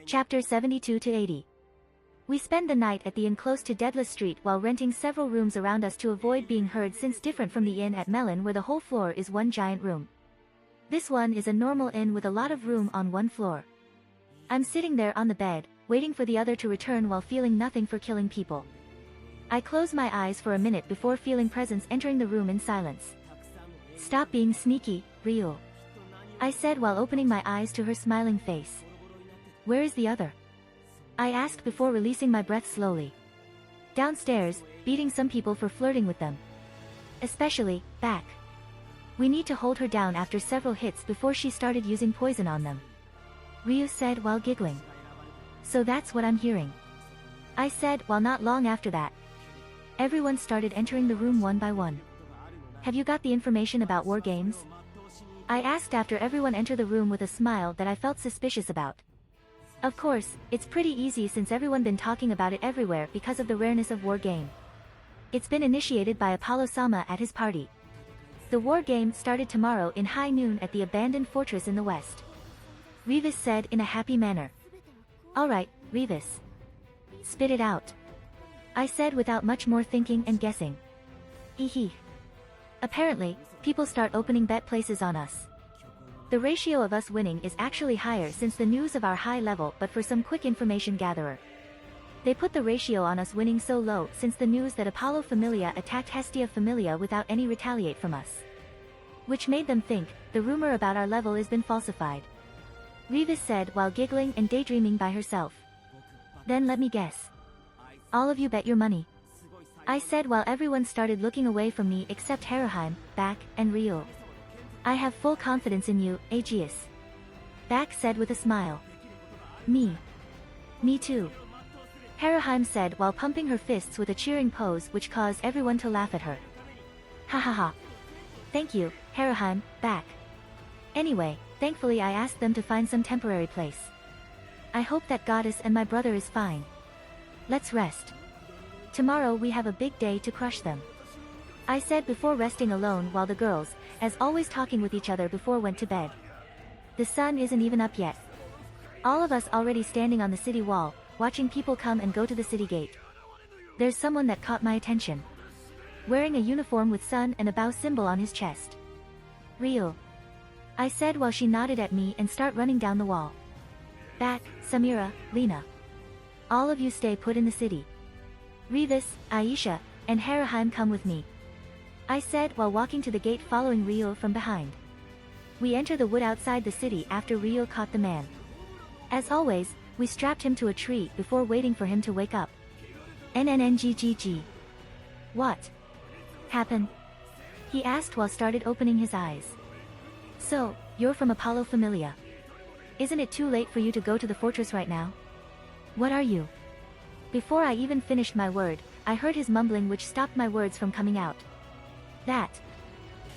Chapter 72-80. We spend the night at the inn close to Deadless Street while renting several rooms around us to avoid being heard, since different from the inn at Melon where the whole floor is one giant room. This one is a normal inn with a lot of room on one floor. I'm sitting there on the bed, waiting for the other to return while feeling nothing for killing people. I close my eyes for a minute before feeling presence entering the room in silence. "Stop being sneaky, Ryu," I said while opening my eyes to her smiling face. "Where is the other?" I asked before releasing my breath slowly. "Downstairs, beating some people for flirting with them. Especially, back. We need to hold her down after several hits before she started using poison on them," Ryu said while giggling. "So that's what I'm hearing," I said while not long after that. Everyone started entering the room one by one. "Have you got the information about war games?" I asked after everyone entered the room with a smile that I felt suspicious about. Of course, it's pretty easy since everyone been talking about it everywhere because of the rareness of war game. It's been initiated by Apollo-sama at his party. The war game started tomorrow in high noon at the abandoned fortress in the west, Revis said in a happy manner. "Alright, Revis. Spit it out," I said without much more thinking and guessing. Hee. Apparently, people start opening bet places on us. The ratio of us winning is actually higher since the news of our high level, but for some quick information gatherer, they put the ratio on us winning so low since the news that Apollo Familia attacked Hestia Familia without any retaliate from us, which made them think the rumor about our level has been falsified, Revis said while giggling and daydreaming by herself. "Then let me guess. All of you bet your money," I said while everyone started looking away from me except Haruheim, Back, and Ryo. "I have full confidence in you, Aegeus," Back said with a smile. Me too," Haruheim said while pumping her fists with a cheering pose which caused everyone to laugh at her. "Ha ha ha. Thank you, Haruheim, Back. Anyway, thankfully I asked them to find some temporary place. I hope that goddess and my brother is fine. Let's rest. Tomorrow we have a big day to crush them," I said before resting alone while the girls, as always talking with each other before went to bed. The sun isn't even up yet. All of us already standing on the city wall, watching people come and go to the city gate. There's someone that caught my attention, wearing a uniform with sun and a bow symbol on his chest. "Ryo," I said while she nodded at me and start running down the wall. "Back, Samira, Lena. All of you stay put in the city. Revis, Aisha, and Haruheim come with me," I said while walking to the gate following Ryo from behind. We enter the wood outside the city after Ryo caught the man. As always, we strapped him to a tree before waiting for him to wake up. NNNGGG. "What happened?" he asked while started opening his eyes. "So, you're from Apollo Familia. Isn't it too late for you to go to the fortress right now? What are you?" Before I even finished my word, I heard his mumbling which stopped my words from coming out. That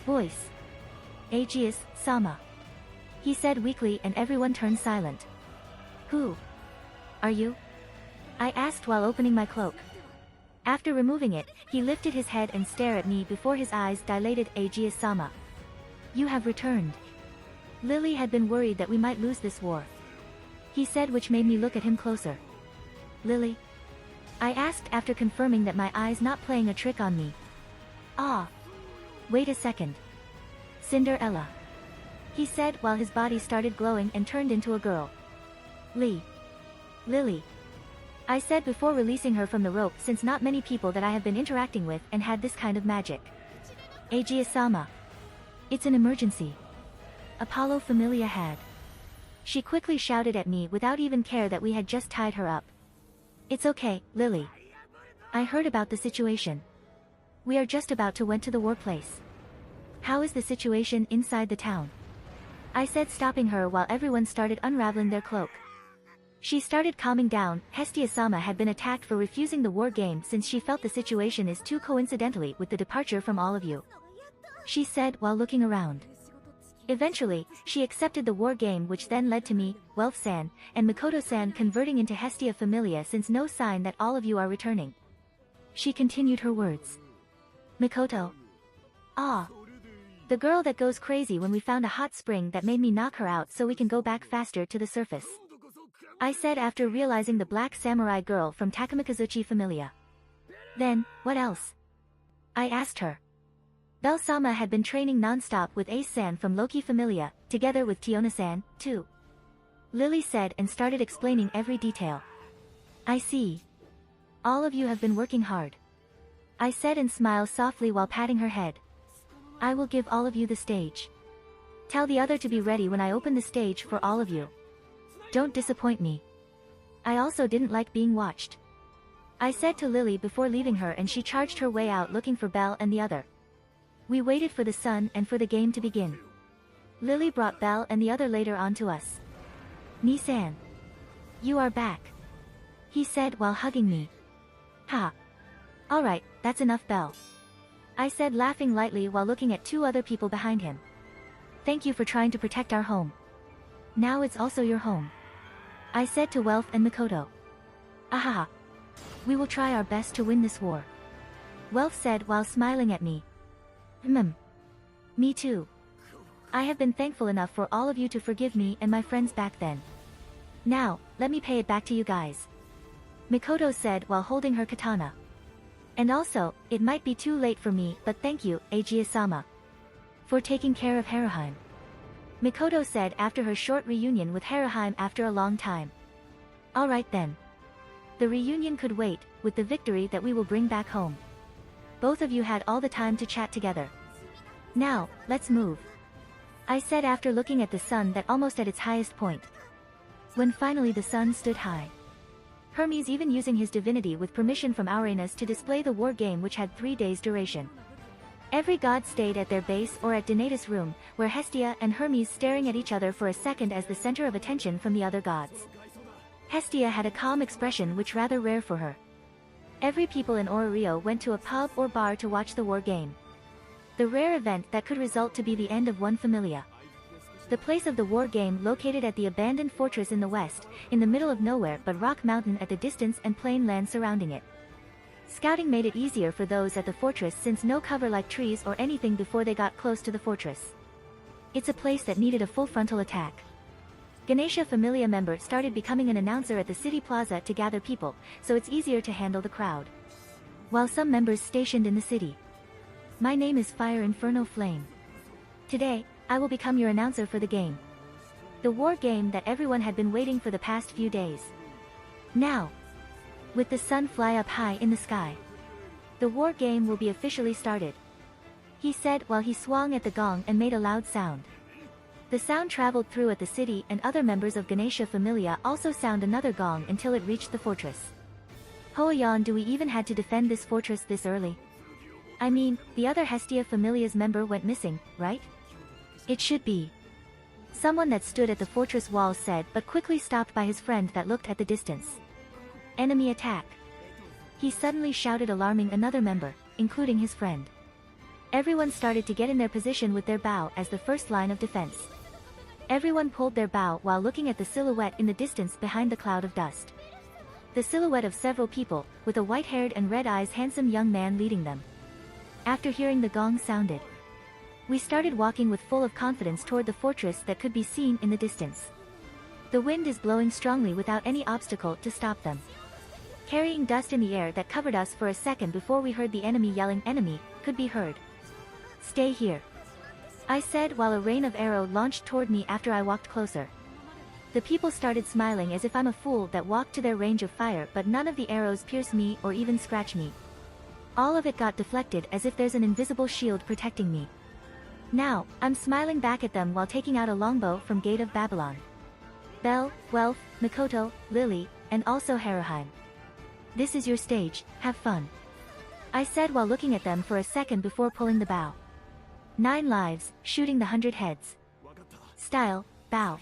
voice. "Aegeus, Sama," he said weakly, and everyone turned silent. "Who are you?" I asked while opening my cloak. After removing it, he lifted his head and stared at me before his eyes dilated. "Aegeus Sama, you have returned." Lily had been worried that we might lose this war, he said, which made me look at him closer. "Lily?" I asked after confirming that my eyes not playing a trick on me. "Ah. Wait a second. Cinderella," he said while his body started glowing and turned into a girl. Lily, I said before releasing her from the rope since not many people that I have been interacting with and had this kind of magic. "Aegeus-sama. It's an emergency. Apollo Familia had." She quickly shouted at me without even care that we had just tied her up. "It's okay, Lily. I heard about the situation. We are just about to went to the war place. How is the situation inside the town?" I said, stopping her while everyone started unraveling their cloak. She started calming down. "Hestia-sama had been attacked for refusing the war game since she felt the situation is too coincidentally with the departure from all of you," she said while looking around. Eventually, she accepted the war game, which then led to me, Welf-san, and Mikoto-san converting into Hestia Familia since no sign that all of you are returning. She continued her words. "Mikoto. Ah. The girl that goes crazy when we found a hot spring that made me knock her out so we can go back faster to the surface. I said after realizing the black samurai girl from Takamikazuchi Familia. Then, what else? I asked her. Belle-sama had been training non-stop with Ace-san from Loki Familia, together with Tiona-san, too. Lily said and started explaining every detail. I see. All of you have been working hard. I said and smiled softly while patting her head. I will give all of you the stage. Tell the other to be ready when I open the stage for all of you. Don't disappoint me. I also didn't like being watched. I said to Lily before leaving her, and she charged her way out looking for Belle and the other. We waited for the sun and for the game to begin. Lily brought Belle and the other later on to us. Ni-san. You are back. He said while hugging me. Ha. Alright, that's enough, Belle. I said, laughing lightly while looking at two other people behind him. Thank you for trying to protect our home. Now it's also your home. I said to Welf and Mikoto. Ahaha. We will try our best to win this war. Welf said while smiling at me. Me too. I have been thankful enough for all of you to forgive me and my friends back then. Now, let me pay it back to you guys. Mikoto said while holding her katana. And also, it might be too late for me, but thank you, Aegis-sama, for taking care of Haruheim. Mikoto said after her short reunion with Haruheim after a long time. Alright then. The reunion could wait, with the victory that we will bring back home. Both of you had all the time to chat together. Now, let's move. I said after looking at the sun that almost at its highest point. When finally the sun stood high. Hermes even using his divinity with permission from Uranus to display the war game, which had 3 days duration. Every god stayed at their base or at Donatus' room, where Hestia and Hermes staring at each other for a second as the center of attention from the other gods. Hestia had a calm expression, which rather rare for her. Every people in Ororio went to a pub or bar to watch the war game. The rare event that could result to be the end of one familia. The place of the war game located at the abandoned fortress in the west, in the middle of nowhere but rock mountain at the distance and plain land surrounding it. Scouting made it easier for those at the fortress since no cover like trees or anything before they got close to the fortress. It's a place that needed a full frontal attack. Ganesha Familia member started becoming an announcer at the city plaza to gather people, so it's easier to handle the crowd. While some members stationed in the city. My name is Fire Inferno Flame. Today, I will become your announcer for the game. The war game that everyone had been waiting for the past few days. Now, with the sun fly up high in the sky, the war game will be officially started. He said while he swung at the gong and made a loud sound. The sound traveled through at the city, and other members of Ganesha Familia also sound another gong until it reached the fortress. Hoayan, do we even had to defend this fortress this early? I mean, the other Hestia Familia's member went missing, right? It should be. Someone that stood at the fortress walls said, but quickly stopped by his friend that looked at the distance. Enemy attack. He suddenly shouted, alarming another member, including his friend. Everyone started to get in their position with their bow as the first line of defense. Everyone pulled their bow while looking at the silhouette in the distance behind the cloud of dust. The silhouette of several people, with a white-haired and red-eyes handsome young man leading them. After hearing the gong sounded, we started walking with full of confidence toward the fortress that could be seen in the distance. The wind is blowing strongly without any obstacle to stop them, carrying dust in the air that covered us for a second before we heard the enemy yelling, "Enemy," could be heard. Stay here, I said while a rain of arrow launched toward me after I walked closer. The people started smiling as if I'm a fool that walked to their range of fire, but none of the arrows pierce me or even scratch me. All of it got deflected as if there's an invisible shield protecting me. Now, I'm smiling back at them while taking out a longbow from Gate of Babylon. Belle, Welf, Mikoto, Lily, and also Haruheim. This is your stage, have fun, I said while looking at them for a second before pulling the bow. 9 lives, shooting the 100 heads. Style, bow,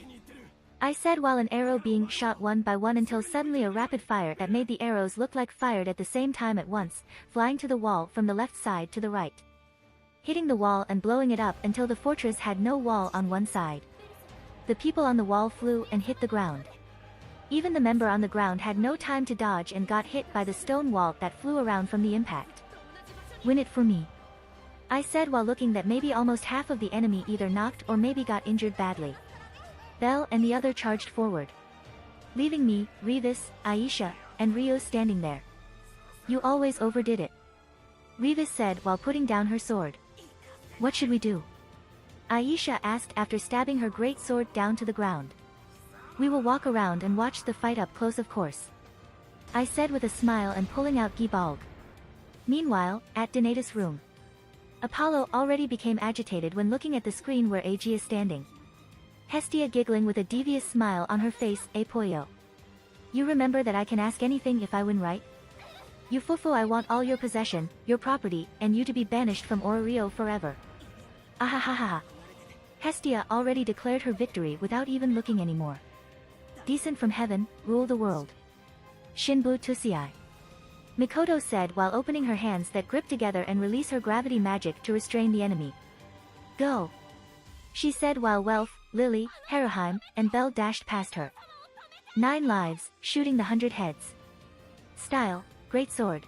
I said while an arrow being shot one by one until suddenly a rapid fire that made the arrows look like fired at the same time at once, flying to the wall from the left side to the right, hitting the wall and blowing it up until the fortress had no wall on one side. The people on the wall flew and hit the ground. Even the member on the ground had no time to dodge and got hit by the stone wall that flew around from the impact. Win it for me, I said while looking that maybe almost half of the enemy either knocked or maybe got injured badly. Belle and the other charged forward. leaving me, Revis, Aisha, and Rio standing there. You always overdid it. Revis said while putting down her sword. What should we do? Aisha asked after stabbing her great sword down to the ground. We will walk around and watch the fight up close, of course. I said with a smile and pulling out Gibalg. Meanwhile, at Donatus' room. Apollo already became agitated when looking at the screen where AG is standing. Hestia giggling with a devious smile on her face, Pollo. You remember that I can ask anything if I win, right? You fufu, I want all your possession, your property, and you to be banished from Ororio forever. Ahahaha. Hestia already declared her victory without even looking anymore. Descent from heaven, rule the world. Shinbu Tusiai. Mikoto said while opening her hands that grip together and release her gravity magic to restrain the enemy. Go! She said while Welf, Lily, Haruheim, and Belle dashed past her. 9 lives, shooting the 100 heads. Style, great sword.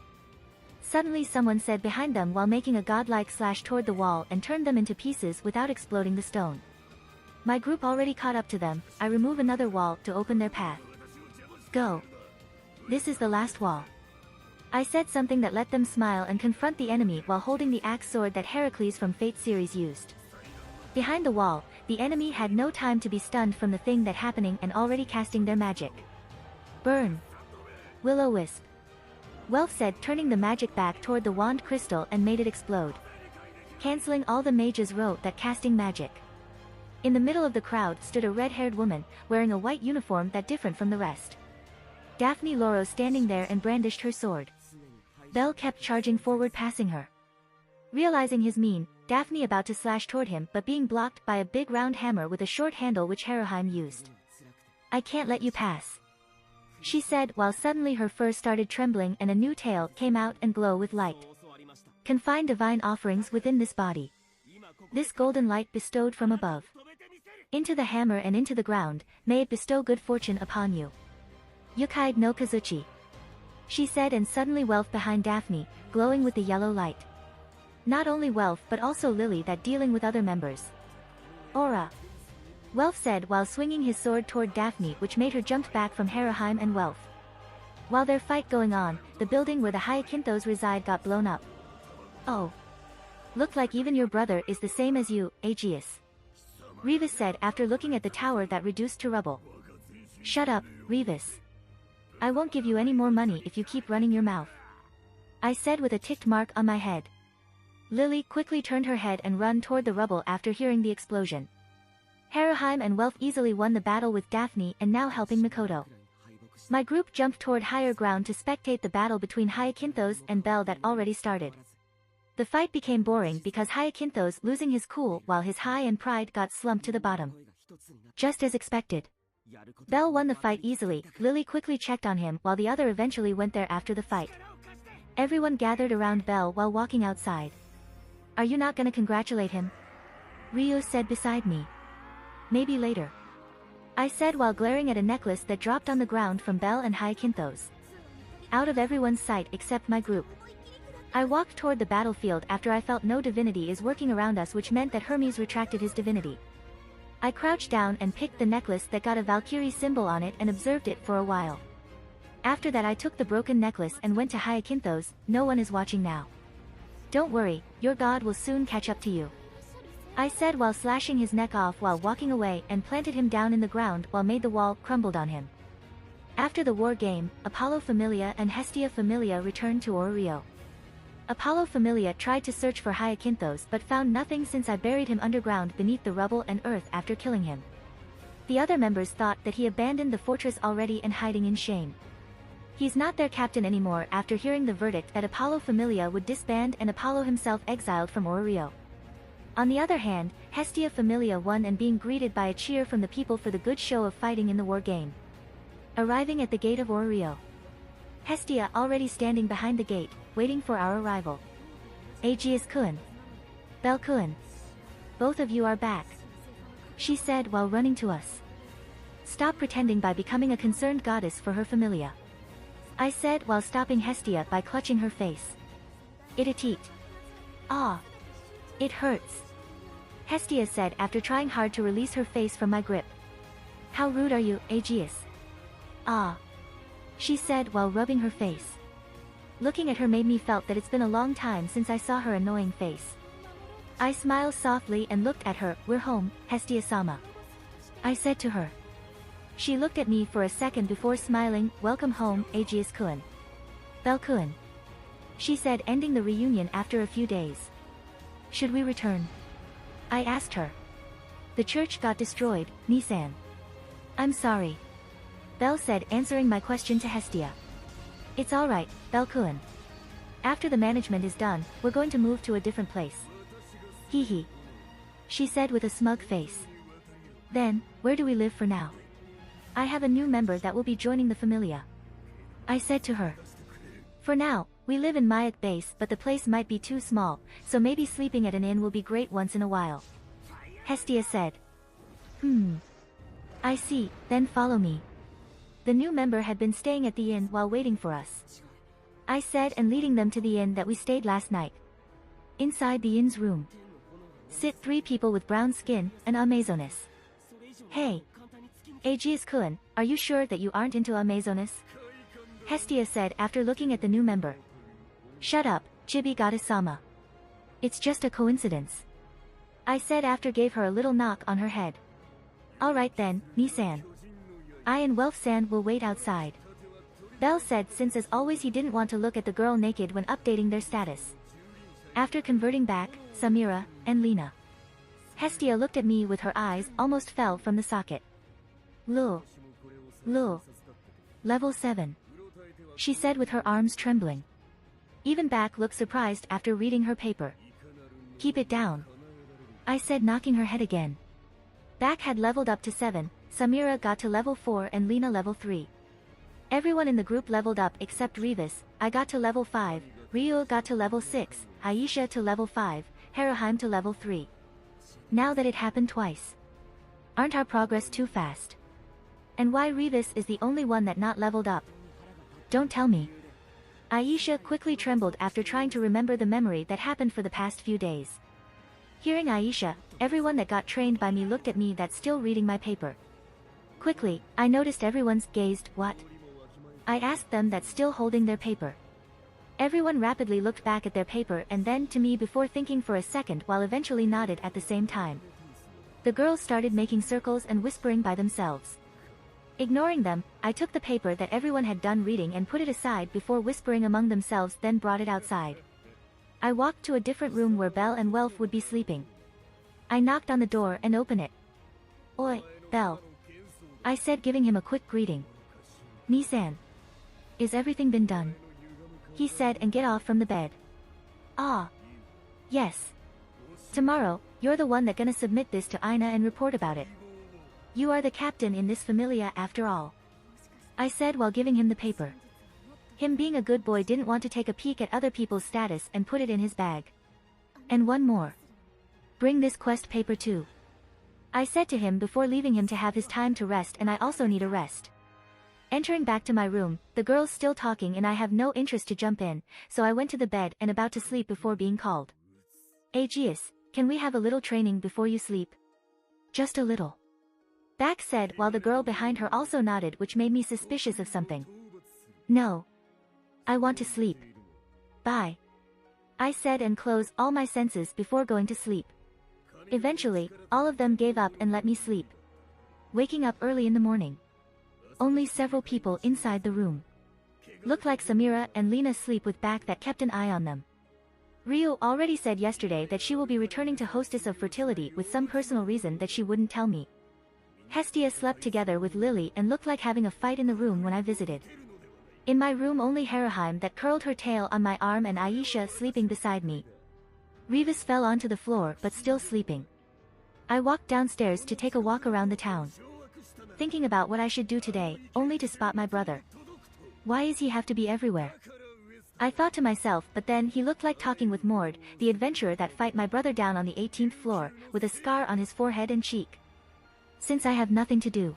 Suddenly someone said behind them while making a godlike slash toward the wall and turned them into pieces without exploding the stone. My group already caught up to them, I remove another wall to open their path. Go! This is the last wall. I said something that let them smile and confront the enemy while holding the axe sword that Heracles from Fate series used. Behind the wall, the enemy had no time to be stunned from the thing that happening and already casting their magic. Burn! Will-o-wisp. Welf said, turning the magic back toward the wand crystal and made it explode. Canceling all the mages wrote that casting magic. In the middle of the crowd stood a red-haired woman, wearing a white uniform that different from the rest. Daphne Loro standing there and brandished her sword. Belle kept charging forward, passing her. Realizing his mean, Daphne about to slash toward him but being blocked by a big round hammer with a short handle which Haruheim used. I can't let you pass. She said while suddenly her fur started trembling and a new tail came out and glow with light. Confine divine offerings within this body. This golden light bestowed from above. Into the hammer and into the ground, may it bestow good fortune upon you. Yukai no Kazuchi. She said and suddenly Welf behind Daphne, glowing with the yellow light. Not only Welf but also Lily that dealing with other members. Aura. Welf said while swinging his sword toward Daphne which made her jump back from Haruheim and Welf. While their fight going on, the building where the Hyacinthos reside got blown up. Oh. Look like even your brother is the same as you, Aegeus. Revis said after looking at the tower that reduced to rubble. Shut up, Revis. I won't give you any more money if you keep running your mouth. I said with a ticked mark on my head. Lily quickly turned her head and run toward the rubble after hearing the explosion. Haruheim and Welf easily won the battle with Daphne and now helping Mikoto. My group jumped toward higher ground to spectate the battle between Hyacinthos and Belle that already started. The fight became boring because Hyacinthos losing his cool while his high and pride got slumped to the bottom. Just as expected. Belle won the fight easily, Lily quickly checked on him while the other eventually went there after the fight. Everyone gathered around Belle while walking outside. Are you not gonna congratulate him? Ryu said beside me. Maybe later. I said while glaring at a necklace that dropped on the ground from Belle and Hyacinthos. Out of everyone's sight except my group. I walked toward the battlefield after I felt no divinity is working around us which meant that Hermes retracted his divinity. I crouched down and picked the necklace that got a Valkyrie symbol on it and observed it for a while. After that I took the broken necklace and went to Hyacinthos, no one is watching now. Don't worry, your god will soon catch up to you. I said while slashing his neck off while walking away and planted him down in the ground while made the wall crumbled on him. After the war game, Apollo Familia and Hestia Familia returned to Ororio. Apollo Familia tried to search for Hyacinthos but found nothing since I buried him underground beneath the rubble and earth after killing him. The other members thought that he abandoned the fortress already and hiding in shame. He's not their captain anymore after hearing the verdict that Apollo Familia would disband and Apollo himself exiled from Ororio. On the other hand, Hestia Familia won and being greeted by a cheer from the people for the good show of fighting in the war game. Arriving at the gate of Ororio. Hestia already standing behind the gate, waiting for our arrival. Aegeus-kun. Belle-kun. Both of you are back. She said while running to us. Stop pretending by becoming a concerned goddess for her familia. I said while stopping Hestia by clutching her face. It. Ah. It hurts. Hestia said after trying hard to release her face from my grip. How rude are you, Aegeus? Ah. She said while rubbing her face. Looking at her made me felt that it's been a long time since I saw her annoying face. I smiled softly and looked at her. We're home, Hestia-sama. I said to her. She looked at me for a second before smiling. Welcome home, Aegeus-kun. Belle-kun. She said, ending the reunion after a few days. Should we return? I asked her. The church got destroyed, Nisan. I'm sorry. Belle said, answering my question to Hestia. It's alright, Belle-kun. After the management is done, we're going to move to a different place. Hee hee. She said with a smug face. Then, where do we live for now? I have a new member that will be joining the Familia. I said to her. For now, we live in Mayak Base, but the place might be too small, so maybe sleeping at an inn will be great once in a while. Hestia said. I see, then follow me. The new member had been staying at the inn while waiting for us. I said, and leading them to the inn that we stayed last night. Inside the inn's room sit 3 people with brown skin, an Amazonas. Hey. Aegeus-kun, are you sure that you aren't into Amazonas? Hestia said after looking at the new member. Shut up, Chibi Goddess-sama. It's just a coincidence. I said after gave her a little knock on her head. Alright then, Nisan. I and Welf-san will wait outside. Belle said since as always he didn't want to look at the girl naked when updating their status. After converting back, Samira, and Lena. Hestia looked at me with her eyes almost fell from the socket. Lul. Level 7. She said with her arms trembling. Even Back looked surprised after reading her paper. Keep it down. I said knocking her head again. Back had leveled up to 7, Samira got to level 4 and Lena level 3. Everyone in the group leveled up except Revis. I got to level 5, Ryu got to level 6, Aisha to level 5, Haraheim to level 3. Now that it happened twice. Aren't our progress too fast? And why Revis is the only one that not leveled up? Don't tell me. Aisha quickly trembled after trying to remember the memory that happened for the past few days. Hearing Aisha, everyone that got trained by me looked at me that's still reading my paper. Quickly, I noticed everyone's gazed, what? I asked them that's still holding their paper. Everyone rapidly looked back at their paper and then to me before thinking for a second while eventually nodded at the same time. The girls started making circles and whispering by themselves. Ignoring them, I took the paper that everyone had done reading and put it aside before whispering among themselves, then brought it outside. I walked to a different room where Belle and Welf would be sleeping. I knocked on the door and opened it. Oi, Belle. I said giving him a quick greeting. Nisan. Is everything been done? He said and get off from the bed. Ah. Yes. Tomorrow, you're the one that gonna submit this to Ina and report about it. You are the captain in this familia after all. I said while giving him the paper. Him being a good boy didn't want to take a peek at other people's status and put it in his bag. And one more. Bring this quest paper too. I said to him before leaving him to have his time to rest, and I also need a rest. Entering back to my room, the girls still talking and I have no interest to jump in, so I went to the bed and about to sleep before being called. Aegeus, can we have a little training before you sleep? Just a little. Back said while the girl behind her also nodded, which made me suspicious of something. No. I want to sleep. Bye. I said and closed all my senses before going to sleep. Eventually, all of them gave up and let me sleep. Waking up early in the morning. Only several people inside the room. Looked like Samira and Lena sleep with Back that kept an eye on them. Ryu already said yesterday that she will be returning to Hostess of Fertility with some personal reason that she wouldn't tell me. Hestia slept together with Lily and looked like having a fight in the room when I visited. In my room only Haraheim that curled her tail on my arm and Aisha sleeping beside me. Revis fell onto the floor but still sleeping. I walked downstairs to take a walk around the town. Thinking about what I should do today, only to spot my brother. Why does he have to be everywhere? I thought to myself, but then he looked like talking with Mord, the adventurer that fight my brother down on the 18th floor, with a scar on his forehead and cheek. Since I have nothing to do,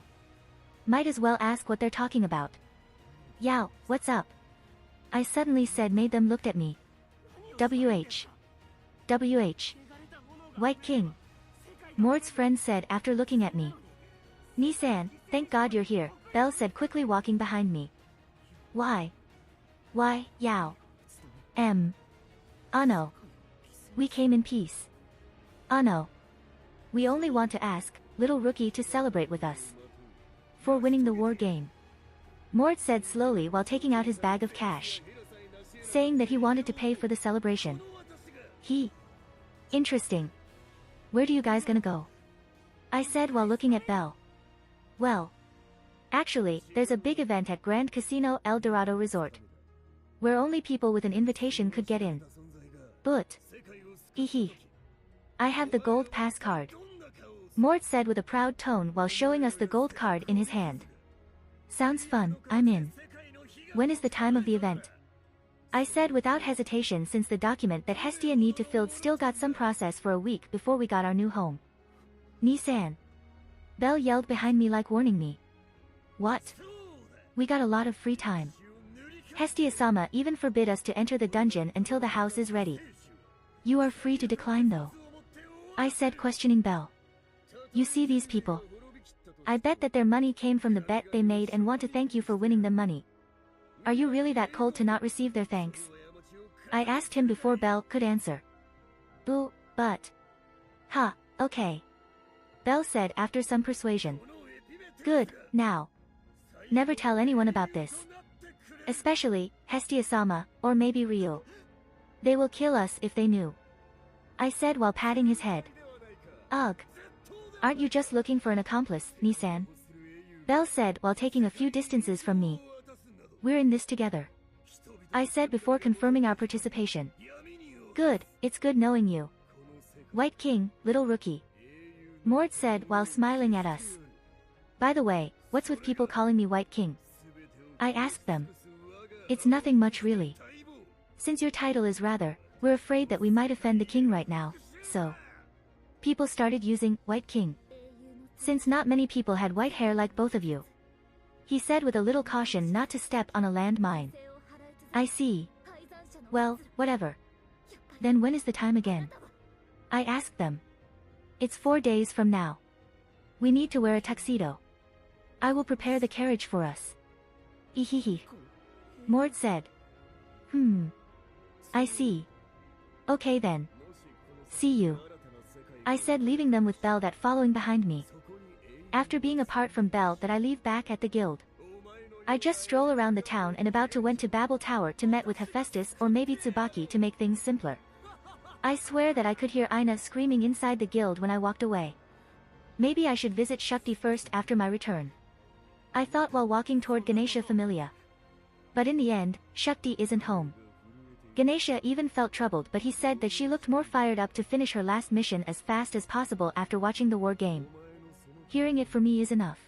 might as well ask what they're talking about. Yao, what's up? I suddenly said, made them looked at me. WH. White King. Mord's friend said after looking at me. Nisan, Thank God you're here, Belle said quickly walking behind me. Why? Why, Yao. Oh no. We came in peace. Oh no. We only want to ask, little rookie to celebrate with us. For winning the war game. Mort said slowly while taking out his bag of cash. Saying that he wanted to pay for the celebration. Interesting. Where do you guys gonna go? I said while looking at Belle. Well. Actually, there's a big event at Grand Casino El Dorado Resort. Where only people with an invitation could get in. But. I have the gold pass card. Mort said with a proud tone while showing us the gold card in his hand. Sounds fun, I'm in. When is the time of the event? I said without hesitation since the document that Hestia need to fill still got some process for a week before we got our new home. Nissan. Belle yelled behind me like warning me. What? We got a lot of free time. Hestia-sama even forbid us to enter the dungeon until the house is ready. You are free to decline though. I said questioning Belle. You see these people? I bet that their money came from the bet they made and want to thank you for winning them money. Are you really that cold to not receive their thanks? I asked him before Belle could answer. But. Okay. Belle said after some persuasion. Good, now. Never tell anyone about this. Especially, Hestia-sama, or maybe Ryu. They will kill us if they knew. I said while patting his head. Ugh. Aren't you just looking for an accomplice, Nissan? Belle said while taking a few distances from me. We're in this together. I said before confirming our participation. Good, it's good knowing you. White King, little rookie. Mort said while smiling at us. By the way, what's with people calling me White King? I asked them. It's nothing much really. Since your title is rather, we're afraid that we might offend the king right now, so. People started using White King. Since not many people had white hair like both of you. He said with a little caution not to step on a landmine. I see. Well, whatever. Then when is the time again? I asked them. It's 4 days from now. We need to wear a tuxedo. I will prepare the carriage for us. Mort said. I see. Okay then. See you. I said leaving them with Belle that following behind me. After being apart from Belle that I leave back at the guild. I just stroll around the town and about to went to Babel Tower to met with Hephaestus or maybe Tsubaki to make things simpler. I swear that I could hear Aina screaming inside the guild when I walked away. Maybe I should visit Shakti first after my return. I thought while walking toward Ganesha Familia. But in the end, Shakti isn't home. Ganesha even felt troubled but he said that she looked more fired up to finish her last mission as fast as possible after watching the war game. Hearing it for me is enough.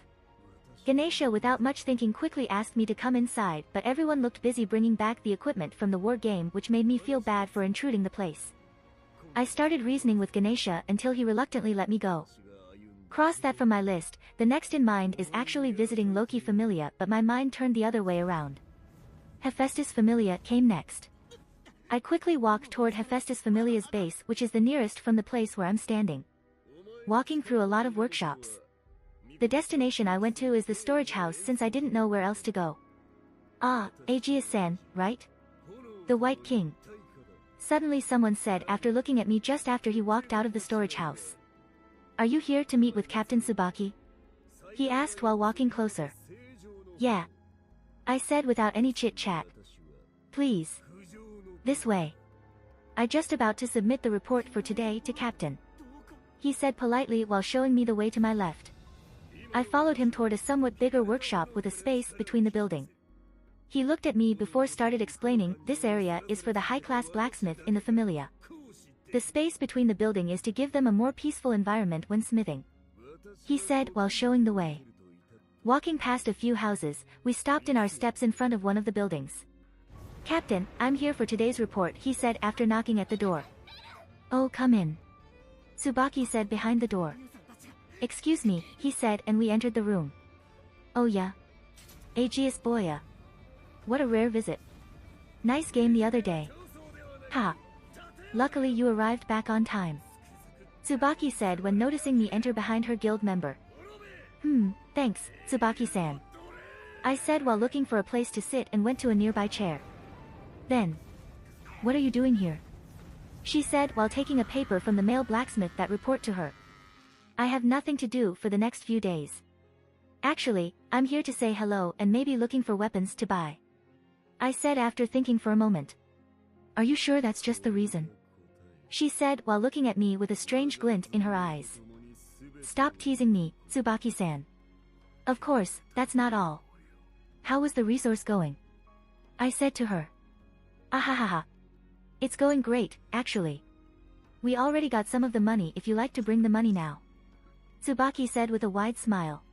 Ganesha without much thinking quickly asked me to come inside but everyone looked busy bringing back the equipment from the war game which made me feel bad for intruding the place. I started reasoning with Ganesha until he reluctantly let me go. Cross that from my list, the next in mind is actually visiting Loki Familia but my mind turned the other way around. Hephaestus Familia came next. I quickly walked toward Hephaestus Familia's base which is the nearest from the place where I'm standing. Walking through a lot of workshops. The destination I went to is the storage house since I didn't know where else to go. Ah, Aegeus-san, right? The White King. Suddenly someone said after looking at me just after he walked out of the storage house. Are you here to meet with Captain Tsubaki? He asked while walking closer. Yeah. I said without any chit-chat. Please. This way. I just about to submit the report for today to Captain. He said politely while showing me the way to my left. I followed him toward a somewhat bigger workshop with a space between the building. He looked at me before started explaining, this area is for the high-class blacksmith in the Familia. The space between the building is to give them a more peaceful environment when smithing. He said while showing the way. Walking past a few houses, we stopped in our steps in front of one of the buildings. Captain, I'm here for today's report, he said after knocking at the door. Oh, come in. Tsubaki said behind the door. Excuse me, he said and we entered the room. Oh yeah? Aegeus Boya. What a rare visit. Nice game the other day. Ha. Luckily you arrived back on time. Tsubaki said when noticing me enter behind her guild member. Thanks, Tsubaki-san. I said while looking for a place to sit and went to a nearby chair. Then, what are you doing here? She said while taking a paper from the male blacksmith that report to her. I have nothing to do for the next few days. Actually, I'm here to say hello and maybe looking for weapons to buy. I said after thinking for a moment. Are you sure that's just the reason? She said while looking at me with a strange glint in her eyes. Stop teasing me, Tsubaki-san. Of course, that's not all. How was the resource going? I said to her. Ahahaha. It's going great, actually. We already got some of the money if you like to bring the money now. Tsubaki said with a wide smile.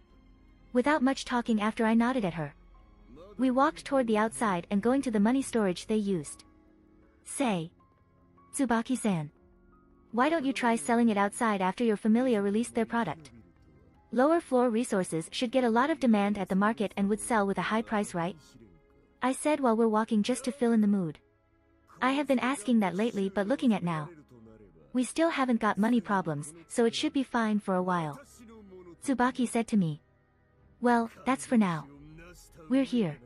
Without much talking after I nodded at her. We walked toward the outside and going to the money storage they used. Say. Tsubaki-san. Why don't you try selling it outside after your familia released their product? Lower floor resources should get a lot of demand at the market and would sell with a high price, right? I said while we're walking just to fill in the mood. I have been asking that lately, but looking at now. We still haven't got money problems, so it should be fine for a while. Tsubaki said to me. Well, that's for now. We're here.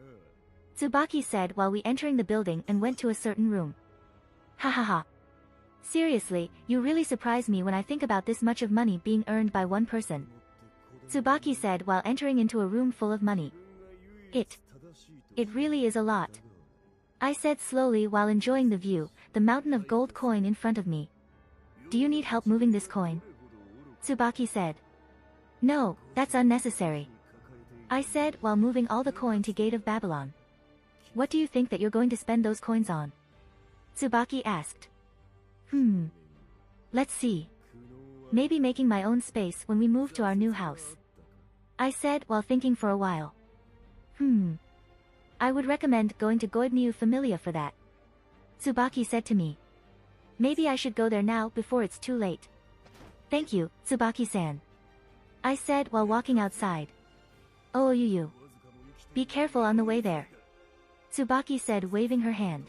Tsubaki said while we entering the building and went to a certain room. Hahaha. Seriously, you really surprise me when I think about this much of money being earned by one person. Tsubaki said while entering into a room full of money. It really is a lot. I said slowly while enjoying the view, the mountain of gold coin in front of me. Do you need help moving this coin? Tsubaki said. No, that's unnecessary. I said while moving all the coin to Gate of Babylon. What do you think that you're going to spend those coins on? Tsubaki asked. Let's see. Maybe making my own space when we move to our new house. I said while thinking for a while. I would recommend going to Goibniu Familia for that. Tsubaki said to me. Maybe I should go there now before it's too late. Thank you, Tsubaki-san. I said while walking outside. Oh you. Be careful on the way there. Tsubaki said waving her hand.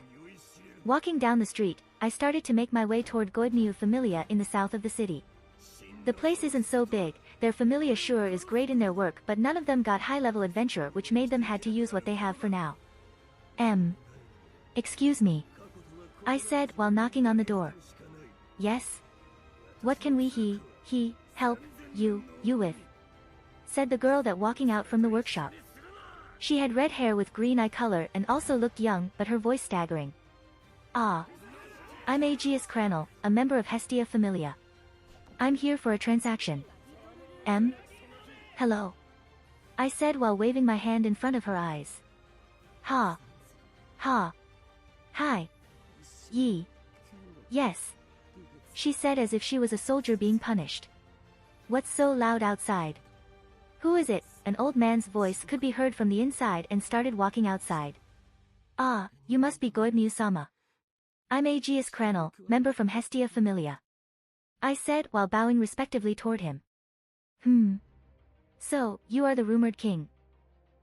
Walking down the street, I started to make my way toward Goibniu Familia in the south of the city. The place isn't so big, their familia sure is great in their work, but none of them got high-level adventure, which made them had to use what they have for now. Excuse me. I said while knocking on the door. Yes? What can we help you with? Said the girl that walking out from the workshop. She had red hair with green eye color and also looked young, but her voice staggering. I'm Aegeus Cranel, a member of Hestia Familia. I'm here for a transaction. Hello. I said while waving my hand in front of her eyes. Hi. Yes. She said as if she was a soldier being punished. What's so loud outside? Who is it? An old man's voice could be heard from the inside and started walking outside. You must be Goibniu-sama. I'm Aegeus Cranel, member from Hestia Familia. I said while bowing respectively toward him. So, you are the rumored king.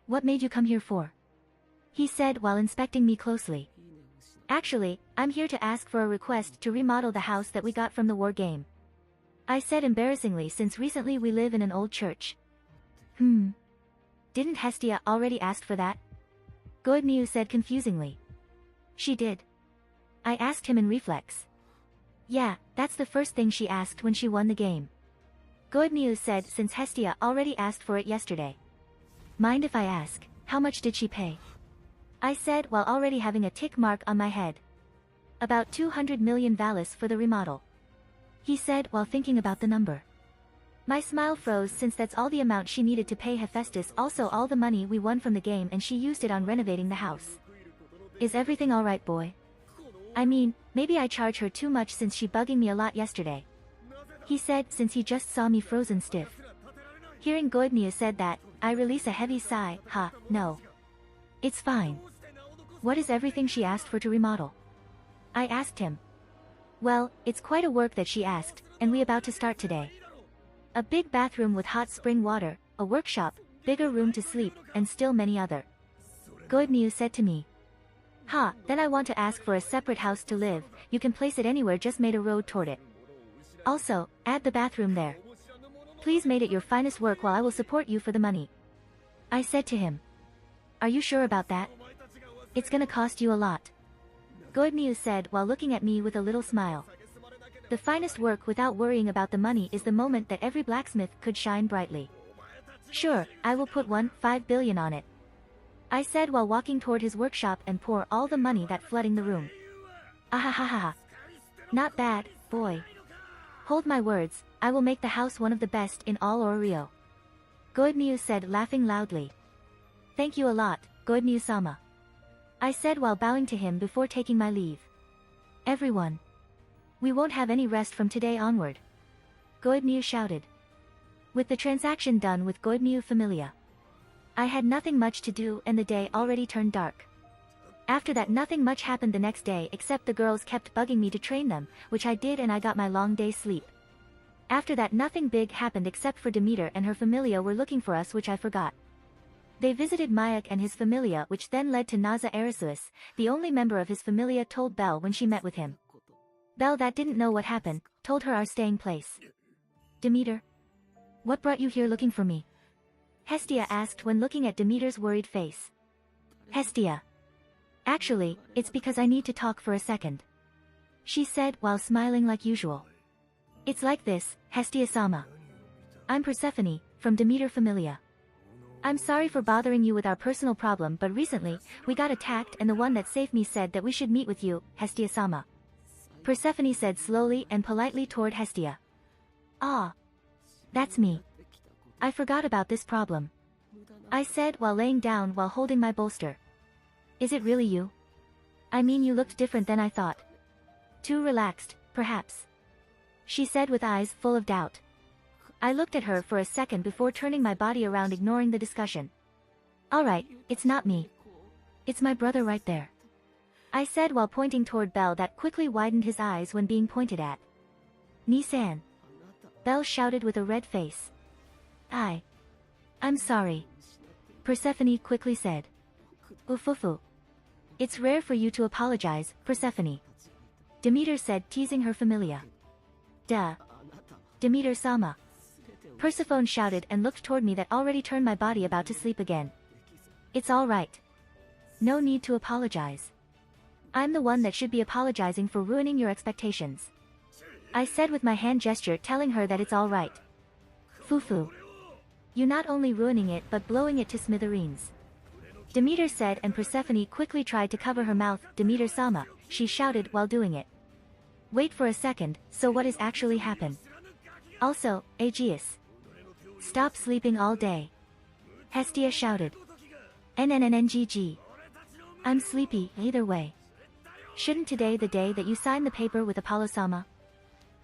What made you come here for? He said while inspecting me closely. Actually, I'm here to ask for a request to remodel the house that we got from the war game. I said embarrassingly since recently we live in an old church. Didn't Hestia already ask for that? Goibniu said confusingly. She did. I asked him in reflex. Yeah, that's the first thing she asked when she won the game. Goibniu said since Hestia already asked for it yesterday. Mind if I ask, how much did she pay? I said while already having a tick mark on my head. About 200 million valis for the remodel. He said while thinking about the number. My smile froze since that's all the amount she needed to pay Hephaestus, also all the money we won from the game, and she used it on renovating the house. Is everything alright, boy? I mean, maybe I charge her too much since she bugging me a lot yesterday. He said since he just saw me frozen stiff. Hearing Goibniu said that, I release a heavy sigh. No. It's fine. What is everything she asked for to remodel? I asked him. Well, it's quite a work that she asked, and we about to start today. A big bathroom with hot spring water, a workshop, bigger room to sleep, and still many other. Goibniu said to me. Then I want to ask for a separate house to live, you can place it anywhere, just made a road toward it. Also, add the bathroom there. Please make it your finest work while I will support you for the money. I said to him. Are you sure about that? It's gonna cost you a lot. Goemyu said while looking at me with a little smile. The finest work without worrying about the money is the moment that every blacksmith could shine brightly. Sure, I will put 5 billion on it. I said while walking toward his workshop and pour all the money that flooding the room. Ahahaha. Not bad, boy. Hold my words, I will make the house one of the best in all Orio. Goemyu said laughing loudly. Thank you a lot, Goemyu-sama. I said while bowing to him before taking my leave. Everyone. We won't have any rest from today onward. Goemyu shouted. With the transaction done with Goemyu Familia, I had nothing much to do and the day already turned dark. After that nothing much happened the next day except the girls kept bugging me to train them, which I did and I got my long day's sleep. After that nothing big happened except for Demeter and her familia were looking for us, which I forgot. They visited Mayak and his familia, which then led to Naza Arasuis, the only member of his familia, told Belle when she met with him. Belle, that didn't know what happened, told her our staying place. Demeter? What brought you here looking for me? Hestia asked when looking at Demeter's worried face. Hestia. Actually, it's because I need to talk for a second. She said while smiling like usual. It's like this, Hestia-sama. I'm Persephone, from Demeter Familia. I'm sorry for bothering you with our personal problem, but recently, we got attacked and the one that saved me said that we should meet with you, Hestia-sama. Persephone said slowly and politely toward Hestia. Ah. That's me. I forgot about this problem. I said while laying down while holding my bolster. Is it really you? I mean, you looked different than I thought. Too relaxed, perhaps. She said with eyes full of doubt. I looked at her for a second before turning my body around, ignoring the discussion. Alright, it's not me. It's my brother right there. I said while pointing toward Belle, that quickly widened his eyes when being pointed at. Ni-san. Belle shouted with a red face. I'm sorry. Persephone quickly said. Ufufu. It's rare for you to apologize, Persephone. Demeter said, teasing her familia. Duh. Demeter-sama. Persephone shouted and looked toward me that already turned my body about to sleep again. It's all right. No need to apologize. I'm the one that should be apologizing for ruining your expectations. I said with my hand gesture, telling her that it's all right. Fufu. You not only ruining it but blowing it to smithereens. Demeter said, and Persephone quickly tried to cover her mouth. Demeter-sama, she shouted while doing it. Wait for a second, so what is actually happened? Also, Aegeus. Stop sleeping all day. Hestia shouted. NNNNGG. I'm sleepy, either way. Shouldn't today the day that you sign the paper with Apollo-sama?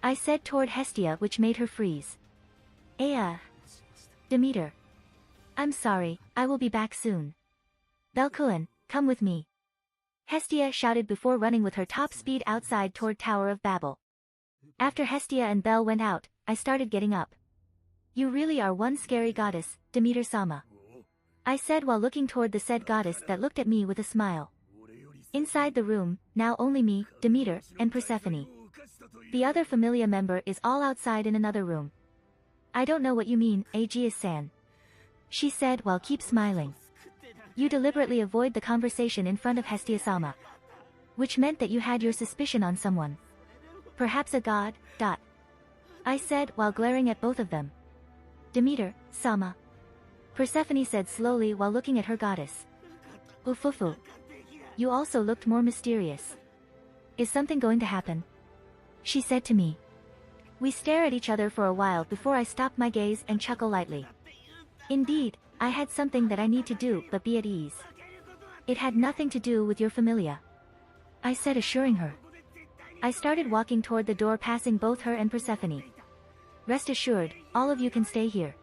I said toward Hestia, which made her freeze. Demeter. I'm sorry, I will be back soon. Belkuan, come with me. Hestia shouted before running with her top speed outside toward Tower of Babel. After Hestia and Belle went out, I started getting up. You really are one scary goddess, Demeter-sama. I said while looking toward the said goddess that looked at me with a smile. Inside the room, now only me, Demeter, and Persephone. The other familia member is all outside in another room. I don't know what you mean, Aegeus-san. She said while keep smiling. You deliberately avoid the conversation in front of Hestia-sama. Which meant that you had your suspicion on someone. Perhaps a god, ... I said while glaring at both of them. Demeter-sama. Persephone said slowly while looking at her goddess. Ufufu. You also looked more mysterious. Is something going to happen? She said to me. We stare at each other for a while before I stop my gaze and chuckle lightly. Indeed, I had something that I need to do, but be at ease. It had nothing to do with your familia. I said, assuring her. I started walking toward the door, passing both her and Persephone. Rest assured, all of you can stay here.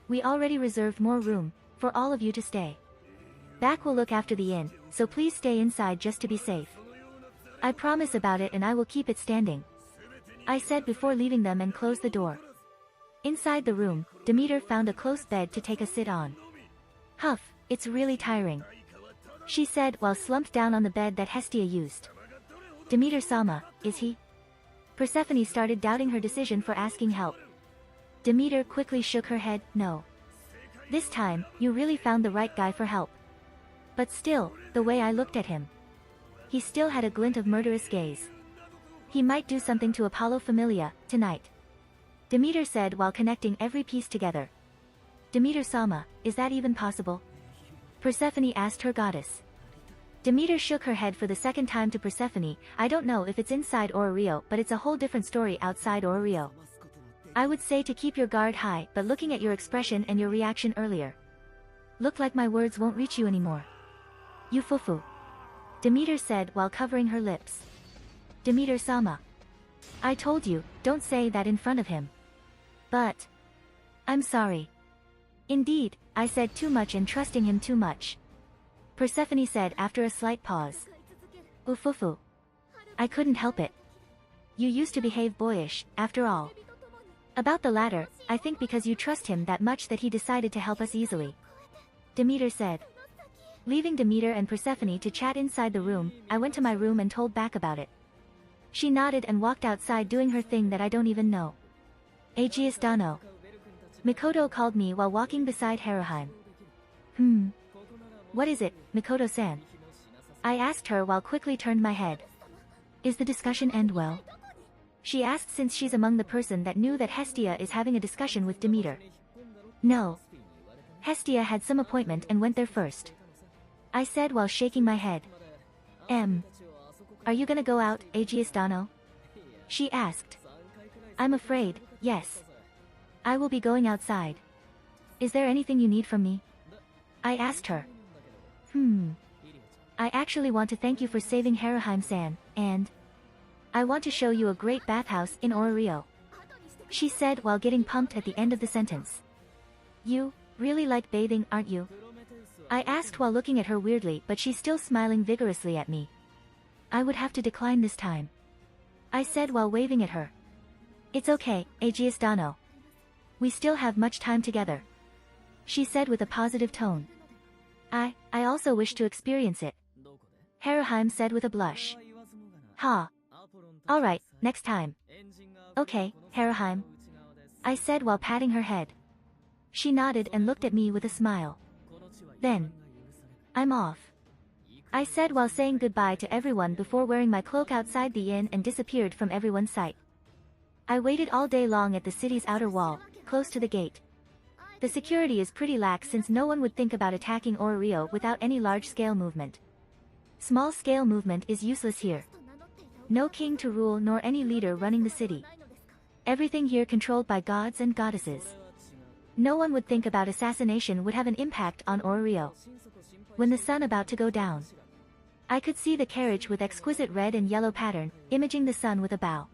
We already reserved more room, for all of you to stay. Back will look after the inn, so please stay inside just to be safe. I promise about it and I will keep it standing. I said before leaving them and closed the door. Inside the room, Demeter found a close bed to take a sit on. Huff, it's really tiring. She said while slumped down on the bed that Hestia used. Demeter-sama, is he? Persephone started doubting her decision for asking help. Demeter quickly shook her head, no. This time, you really found the right guy for help. But still, the way I looked at him. He still had a glint of murderous gaze. He might do something to Apollo Familia, tonight. Demeter said while connecting every piece together. Demeter-sama, is that even possible? Persephone asked her goddess. Demeter shook her head for the second time to Persephone, I don't know if it's inside Ororio, but it's a whole different story outside Ororio. I would say to keep your guard high, but looking at your expression and your reaction earlier. Look like my words won't reach you anymore. You fufu. Demeter said while covering her lips. Demeter-sama. I told you, don't say that in front of him. But. I'm sorry. Indeed, I said too much and trusting him too much. Persephone said after a slight pause. Ufufu. I couldn't help it. You used to behave boyish, after all. About the latter, I think because you trust him that much that he decided to help us easily. Demeter said. Leaving Demeter and Persephone to chat inside the room, I went to my room and told back about it. She nodded and walked outside doing her thing that I don't even know. Aegeus Dano. Mikoto called me while walking beside Haruheim. What is it, Mikoto-san? I asked her while quickly turned my head. Is the discussion end well? She asked since she's among the person that knew that Hestia is having a discussion with Demeter. No. Hestia had some appointment and went there first. I said while shaking my head. Are you gonna go out, Aegeus Dano? She asked. I'm afraid, yes. I will be going outside. Is there anything you need from me? I asked her. I actually want to thank you for saving Haruheim-san, and I want to show you a great bathhouse in Ororio. She said while getting pumped at the end of the sentence. You really like bathing, aren't you? I asked while looking at her weirdly, but she's still smiling vigorously at me. I would have to decline this time. I said while waving at her. It's okay, Aegeus Dano. We still have much time together. She said with a positive tone. I also wish to experience it. Haruheim said with a blush. Ha. Alright, next time. Okay, Haruheim. I said while patting her head. She nodded and looked at me with a smile. Then. I'm off. I said while saying goodbye to everyone before wearing my cloak outside the inn and disappeared from everyone's sight. I waited all day long at the city's outer wall, close to the gate. The security is pretty lax since no one would think about attacking Ororio without any large-scale movement. Small-scale movement is useless here. No king to rule nor any leader running the city. Everything here controlled by gods and goddesses. No one would think about assassination would have an impact on Ororio. When the sun about to go down, I could see the carriage with exquisite red and yellow pattern, imaging the sun with a bow.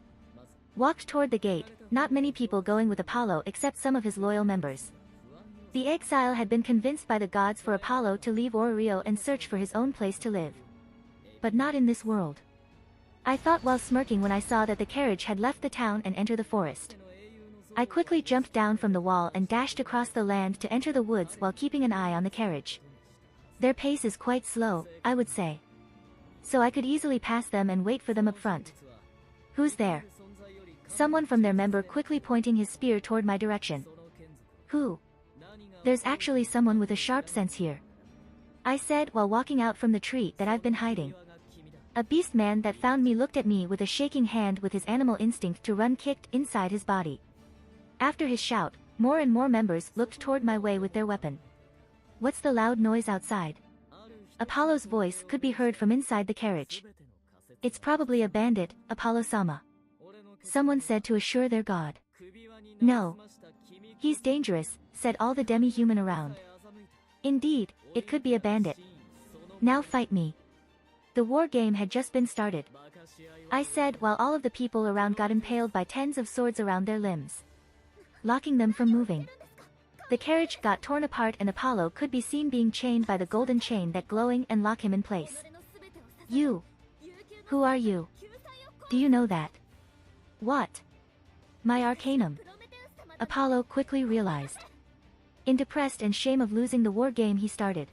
Walked toward the gate, not many people going with Apollo except some of his loyal members. The exile had been convinced by the gods for Apollo to leave Ororio and search for his own place to live. But not in this world. I thought while smirking when I saw that the carriage had left the town and entered the forest. I quickly jumped down from the wall and dashed across the land to enter the woods while keeping an eye on the carriage. Their pace is quite slow, I would say. So I could easily pass them and wait for them up front. Who's there? Someone from their member quickly pointing his spear toward my direction. Who? There's actually someone with a sharp sense here. I said while walking out from the tree that I've been hiding. A beast man that found me looked at me with a shaking hand with his animal instinct to run kicked inside his body. After his shout, more and more members looked toward my way with their weapon. What's the loud noise outside? Apollo's voice could be heard from inside the carriage. It's probably a bandit, Apollo-sama. Someone said to assure their god. No. He's dangerous, said all the demi-human around. Indeed, it could be a bandit. Now fight me. The war game had just been started. I said while all of the people around got impaled by tens of swords around their limbs, locking them from moving. The carriage got torn apart and Apollo could be seen being chained by the golden chain that glowing and lock him in place. You. Who are you? Do you know that? What? My arcanum. Apollo quickly realized. In depressed and shame of losing the war game he started.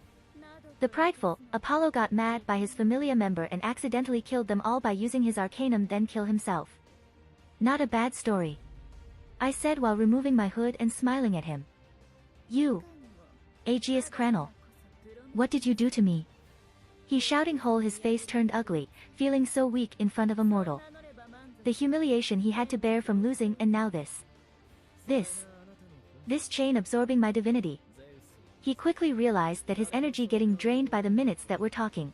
The prideful, Apollo got mad by his familia member and accidentally killed them all by using his arcanum then kill himself. Not a bad story. I said while removing my hood and smiling at him. You. Aegeus Cranel. What did you do to me? He shouting whole his face turned ugly, feeling so weak in front of a mortal. The humiliation he had to bear from losing and now this. This chain absorbing my divinity. He quickly realized that his energy getting drained by the minutes that we're talking.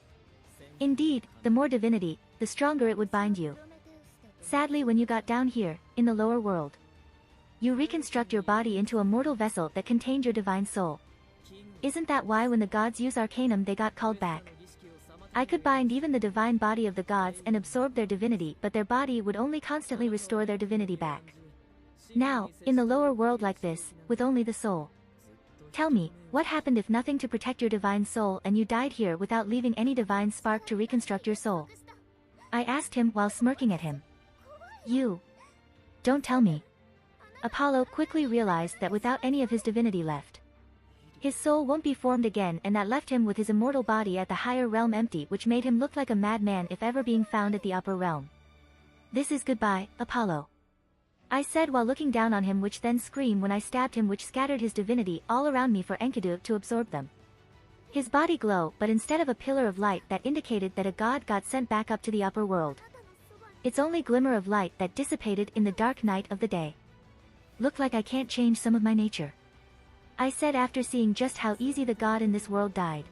Indeed, the more divinity, the stronger it would bind you. Sadly when you got down here, in the lower world, you reconstruct your body into a mortal vessel that contained your divine soul. Isn't that why when the gods use arcanum they got called back? I could bind even the divine body of the gods and absorb their divinity, but their body would only constantly restore their divinity back. Now, in the lower world like this, with only the soul. Tell me, what happened if nothing to protect your divine soul and you died here without leaving any divine spark to reconstruct your soul? I asked him while smirking at him. You. Don't tell me. Apollo quickly realized that without any of his divinity left, his soul won't be formed again, and that left him with his immortal body at the higher realm empty, which made him look like a madman if ever being found at the upper realm. This is goodbye, Apollo. I said while looking down on him, which then screamed when I stabbed him, which scattered his divinity all around me for Enkidu to absorb them. His body glow, but instead of a pillar of light that indicated that a god got sent back up to the upper world, its only glimmer of light that dissipated in the dark night of the day. Look like I can't change some of my nature, I said after seeing just how easy the god in this world died.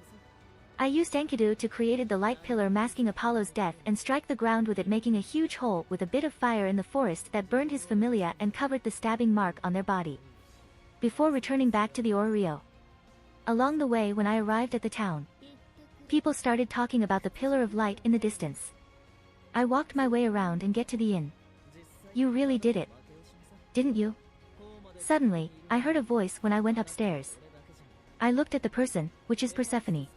I used Enkidu to created the light pillar masking Apollo's death and strike the ground with it, making a huge hole with a bit of fire in the forest that burned his familia and covered the stabbing mark on their body. Before returning back to the Orio. Along the way when I arrived at the town, people started talking about the pillar of light in the distance. I walked my way around and get to the inn. You really did it, didn't you? Suddenly, I heard a voice when I went upstairs. I looked at the person, which is Persephone.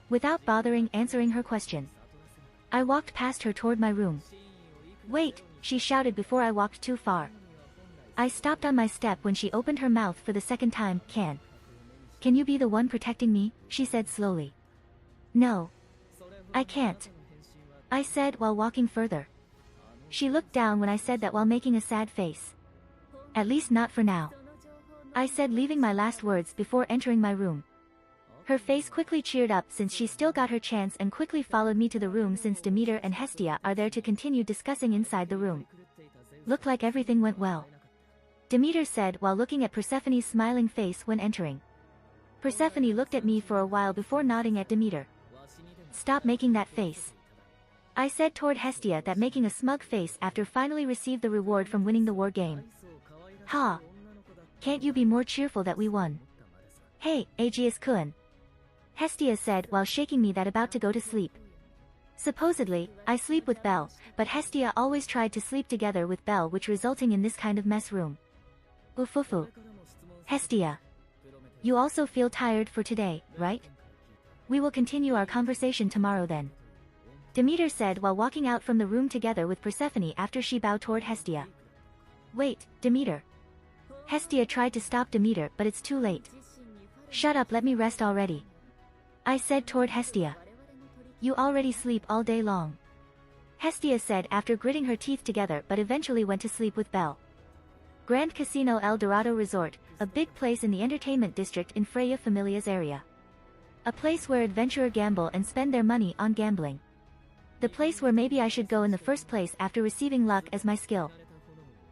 Without bothering answering her question, I walked past her toward my room. Wait, she shouted before I walked too far. I stopped on my step when she opened her mouth for the second time. Can you be the one protecting me? She said slowly. No. I can't, I said while walking further. She looked down when I said that while making a sad face. At least not for now, I said, leaving my last words before entering my room. Her face quickly cheered up since she still got her chance and quickly followed me to the room since Demeter and Hestia are there to continue discussing inside the room. Looked like everything went well, Demeter said while looking at Persephone's smiling face when entering. Persephone looked at me for a while before nodding at Demeter. Stop making that face, I said toward Hestia, that making a smug face after finally received the reward from winning the war game. Ha! Can't you be more cheerful that we won? Hey, Aegeus-kun, Hestia said while shaking me that about to go to sleep. Supposedly, I sleep with Belle, but Hestia always tried to sleep together with Belle, which resulting in this kind of mess room. Ufufu. Hestia. You also feel tired for today, right? We will continue our conversation tomorrow then, Demeter said while walking out from the room together with Persephone after she bowed toward Hestia. Wait, Demeter. Hestia tried to stop Demeter, but it's too late. Shut up, let me rest already, I said toward Hestia. You already sleep all day long, Hestia said after gritting her teeth together, but eventually went to sleep with Belle. Grand Casino El Dorado Resort, a big place in the entertainment district in Freya Familia's area. A place where adventurers gamble and spend their money on gambling. The place where maybe I should go in the first place after receiving luck as my skill.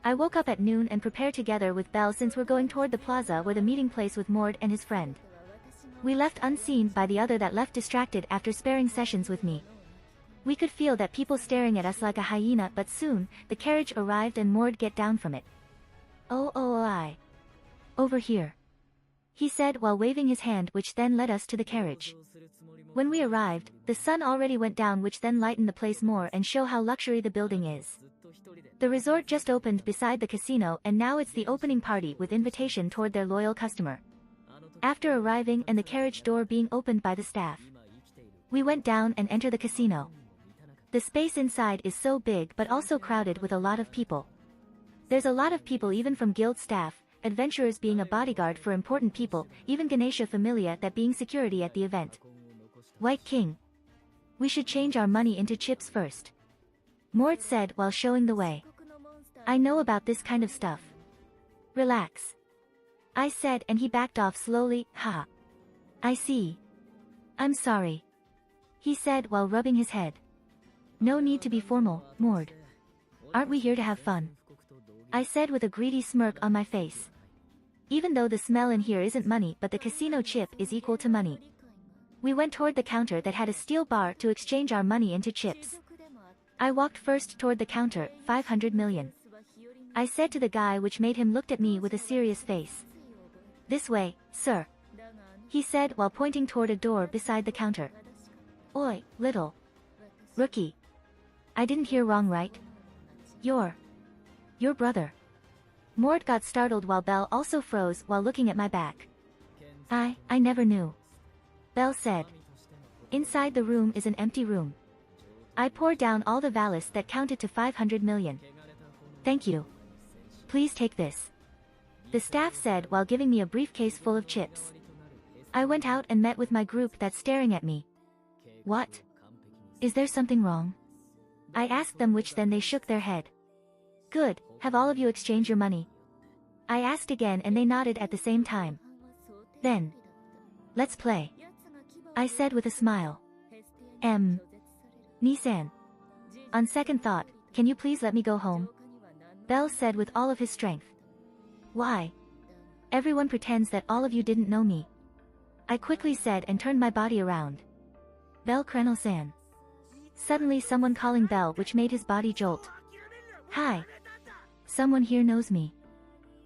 I woke up at noon and prepared together with Belle since we're going toward the plaza where the meeting place with Mord and his friend. We left unseen by the other that left distracted after sparing sessions with me. We could feel that people staring at us like a hyena, but soon, the carriage arrived and Mord get down from it. I. Over here, he said while waving his hand, which then led us to the carriage. When we arrived, the sun already went down, which then lightened the place more and show how luxury the building is. The resort just opened beside the casino and now it's the opening party with invitation toward their loyal customer. After arriving and the carriage door being opened by the staff, we went down and entered the casino. The space inside is so big but also crowded with a lot of people. There's a lot of people even from guild staff, adventurers being a bodyguard for important people, even Ganesha Familia that being security at the event. White King. We should change our money into chips first, Mort said while showing the way. I know about this kind of stuff. Relax. I said, and he backed off slowly. Ha. I see. I'm sorry. He said while rubbing his head. No need to be formal, Mord. Aren't we here to have fun? I said with a greedy smirk on my face. Even though the smell in here isn't money, but the casino chip is equal to money. We went toward the counter that had a steel bar to exchange our money into chips. I walked first toward the counter, 500 million. I said to the guy, which made him looked at me with a serious face. This way, sir. He said while pointing toward a door beside the counter. Oi, little rookie. I didn't hear wrong, right? Your brother. Mort got startled while Belle also froze while looking at my back. I never knew. Belle said. Inside the room is an empty room. I poured down all the valise that counted to 500 million. Thank you. Please take this. The staff said while giving me a briefcase full of chips. I went out and met with my group that's staring at me. What? Is there something wrong? I asked them, which then they shook their head. Good, have all of you exchanged your money? I asked again and they nodded at the same time. Then. Let's play. I said with a smile. Nissan. On second thought, can you please let me go home? Belle said with all of his strength. Why? Everyone pretends that all of you didn't know me. I quickly said and turned my body around. Belle Krenel-san. Suddenly someone calling Belle, which made his body jolt. Hi. Someone here knows me.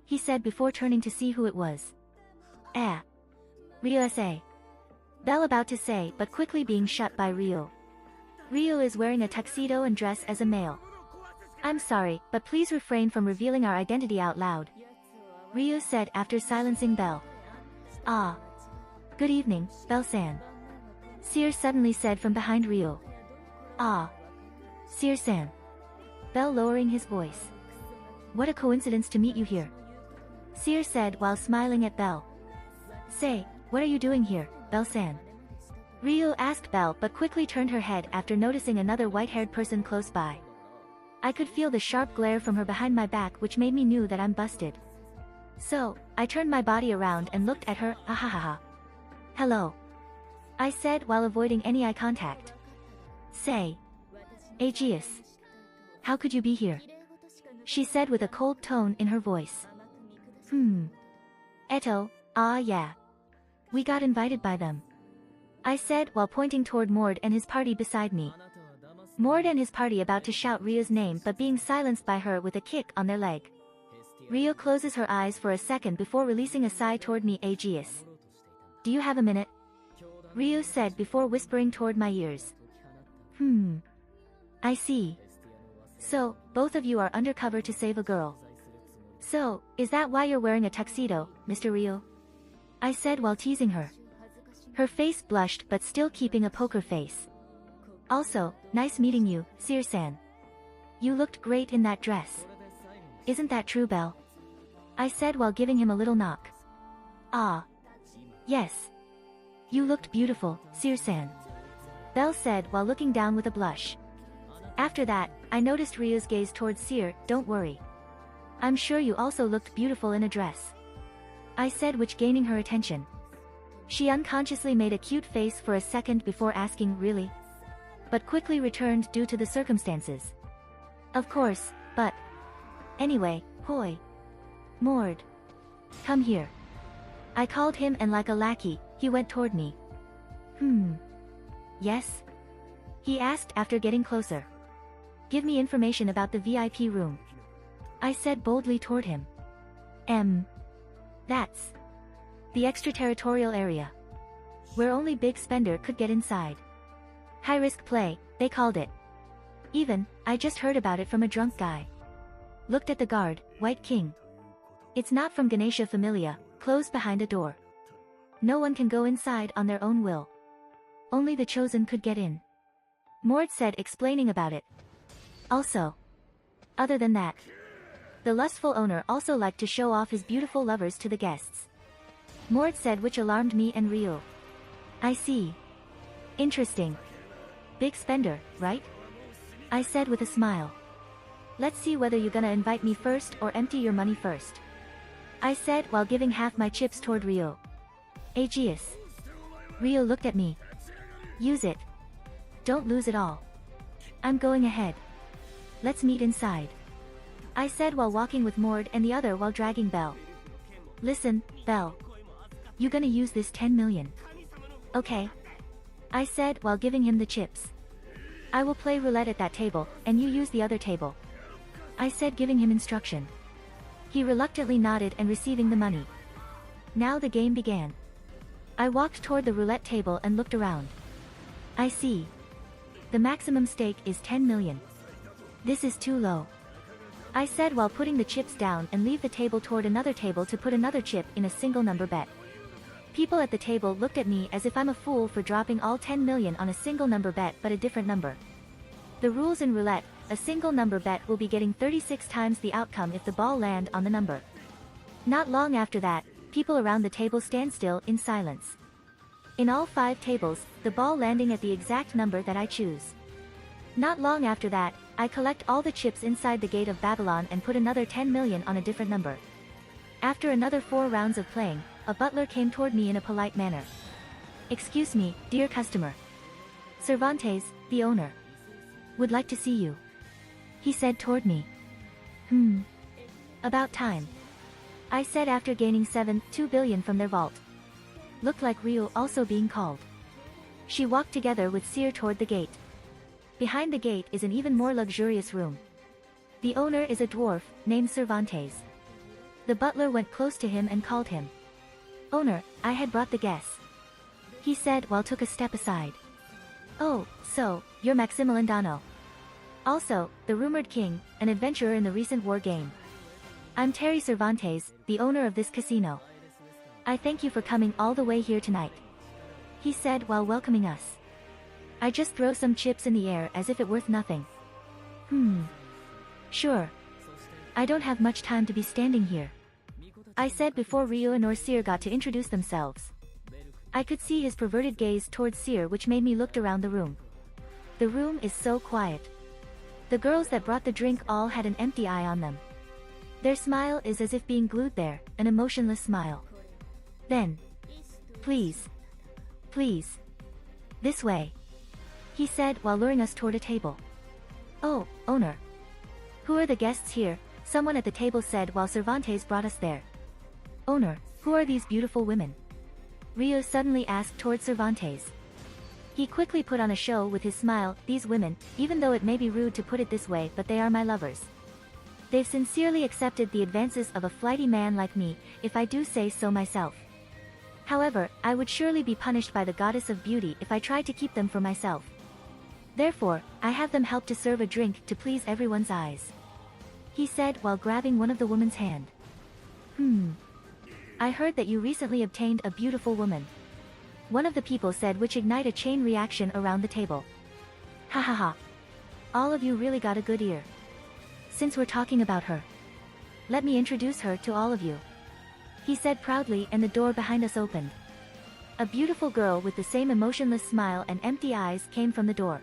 He said before turning to see who it was. Ryo S.A. Belle about to say, but quickly being shut by Ryo. Ryo is wearing a tuxedo and dress as a male. I'm sorry, but please refrain from revealing our identity out loud. Ryo said after silencing Belle. Ah. Good evening, Belle-san. Seer suddenly said from behind Ryo. Ah. Seer-san. Belle lowering his voice. What a coincidence to meet you here. Seer said while smiling at Belle. Say, what are you doing here, Belle-san? Ryo asked Belle but quickly turned her head after noticing another white-haired person close by. I could feel the sharp glare from her behind my back, which made me knew that I'm busted. So, I turned my body around and looked at her. Ahahaha. Hello. I said while avoiding any eye contact. Say. Aegeus. How could you be here? She said with a cold tone in her voice. Eto, yeah. We got invited by them. I said while pointing toward Mord and his party beside me. Mord and his party about to shout Ryo's name but being silenced by her with a kick on their leg. Ryo closes her eyes for a second before releasing a sigh toward me. Aegeus. Do you have a minute? Ryo said before whispering toward my ears. I see. So, both of you are undercover to save a girl. So, is that why you're wearing a tuxedo, Mr. Ryo? I said while teasing her. Her face blushed but still keeping a poker face. Also, nice meeting you, Seer-san. You looked great in that dress. Isn't that true, Belle? I said while giving him a little knock. Ah. Yes. You looked beautiful, Seer-san. Belle said while looking down with a blush. After that, I noticed Ryo's gaze towards Seer. Don't worry. I'm sure you also looked beautiful in a dress. I said, which gaining her attention. She unconsciously made a cute face for a second before asking, really? But quickly returned due to the circumstances. Of course, but... Anyway, hoi. Mord. Come here. I called him and like a lackey, he went toward me. Yes? He asked after getting closer. Give me information about the VIP room. I said boldly toward him. That's the extraterritorial area. Where only big spender could get inside. High risk play, they called it. Even, I just heard about it from a drunk guy. Looked at the guard, White King. It's not from Ganesha Familia, closed behind a door. No one can go inside on their own will. Only the chosen could get in. Mord said, explaining about it. Also. Other than that. The lustful owner also liked to show off his beautiful lovers to the guests. Mord said, which alarmed me and Ryo. I see. Interesting. Big spender, right? I said with a smile. Let's see whether you're gonna invite me first or empty your money first. I said while giving half my chips toward Rio. Aegeus. Rio looked at me. Use it. Don't lose it all. I'm going ahead. Let's meet inside. I said while walking with Mord and the other while dragging Belle. Listen, Belle. You gonna use this 10 million? Okay. I said while giving him the chips. I will play roulette at that table, and you use the other table. I said giving him instruction. He reluctantly nodded and receiving the money. Now the game began. I walked toward the roulette table and looked around. I see. The maximum stake is 10 million. This is too low. I said while putting the chips down and leave the table toward another table to put another chip in a single number bet. People at the table looked at me as if I'm a fool for dropping all 10 million on a single number bet but a different number. The rules in roulette, a single number bet will be getting 36 times the outcome if the ball land on the number. Not long after that, people around the table stand still in silence. In all 5 tables, the ball landing at the exact number that I choose. Not long after that, I collect all the chips inside the gate of Babylon and put another 10 million on a different number. After another 4 rounds of playing, a butler came toward me in a polite manner. Excuse me, dear customer. Cervantes, the owner, would like to see you. He said toward me. About time. I said after gaining 2 billion from their vault. Looked like Rio also being called. She walked together with Seer toward the gate. Behind the gate is an even more luxurious room. The owner is a dwarf, named Cervantes. The butler went close to him and called him. Owner, I had brought the guests. He said while took a step aside. Oh, so, you're Maximilian Dano. Also, the rumored king, an adventurer in the recent war game. I'm Terry Cervantes, the owner of this casino. I thank you for coming all the way here tonight. He said while welcoming us. I just throw some chips in the air as if it worth nothing. Sure. I don't have much time to be standing here. I said before Rio and Seer got to introduce themselves. I could see his perverted gaze towards Seer which made me look around the room. The room is so quiet. The girls that brought the drink all had an empty eye on them. Their smile is as if being glued there, an emotionless smile. Then. Please. Please. This way. He said while luring us toward a table. Oh, owner. Who are the guests here? Someone at the table said while Cervantes brought us there. Owner, who are these beautiful women? Rio suddenly asked toward Cervantes. He quickly put on a show with his smile. These women, even though it may be rude to put it this way, but they are my lovers. They've sincerely accepted the advances of a flighty man like me, if I do say so myself. However, I would surely be punished by the goddess of beauty if I tried to keep them for myself. Therefore, I have them help to serve a drink to please everyone's eyes. He said while grabbing one of the woman's hand. I heard that you recently obtained a beautiful woman. One of the people said which ignite a chain reaction around the table. Ha ha ha. All of you really got a good ear. Since we're talking about her, let me introduce her to all of you. He said proudly and the door behind us opened. A beautiful girl with the same emotionless smile and empty eyes came from the door.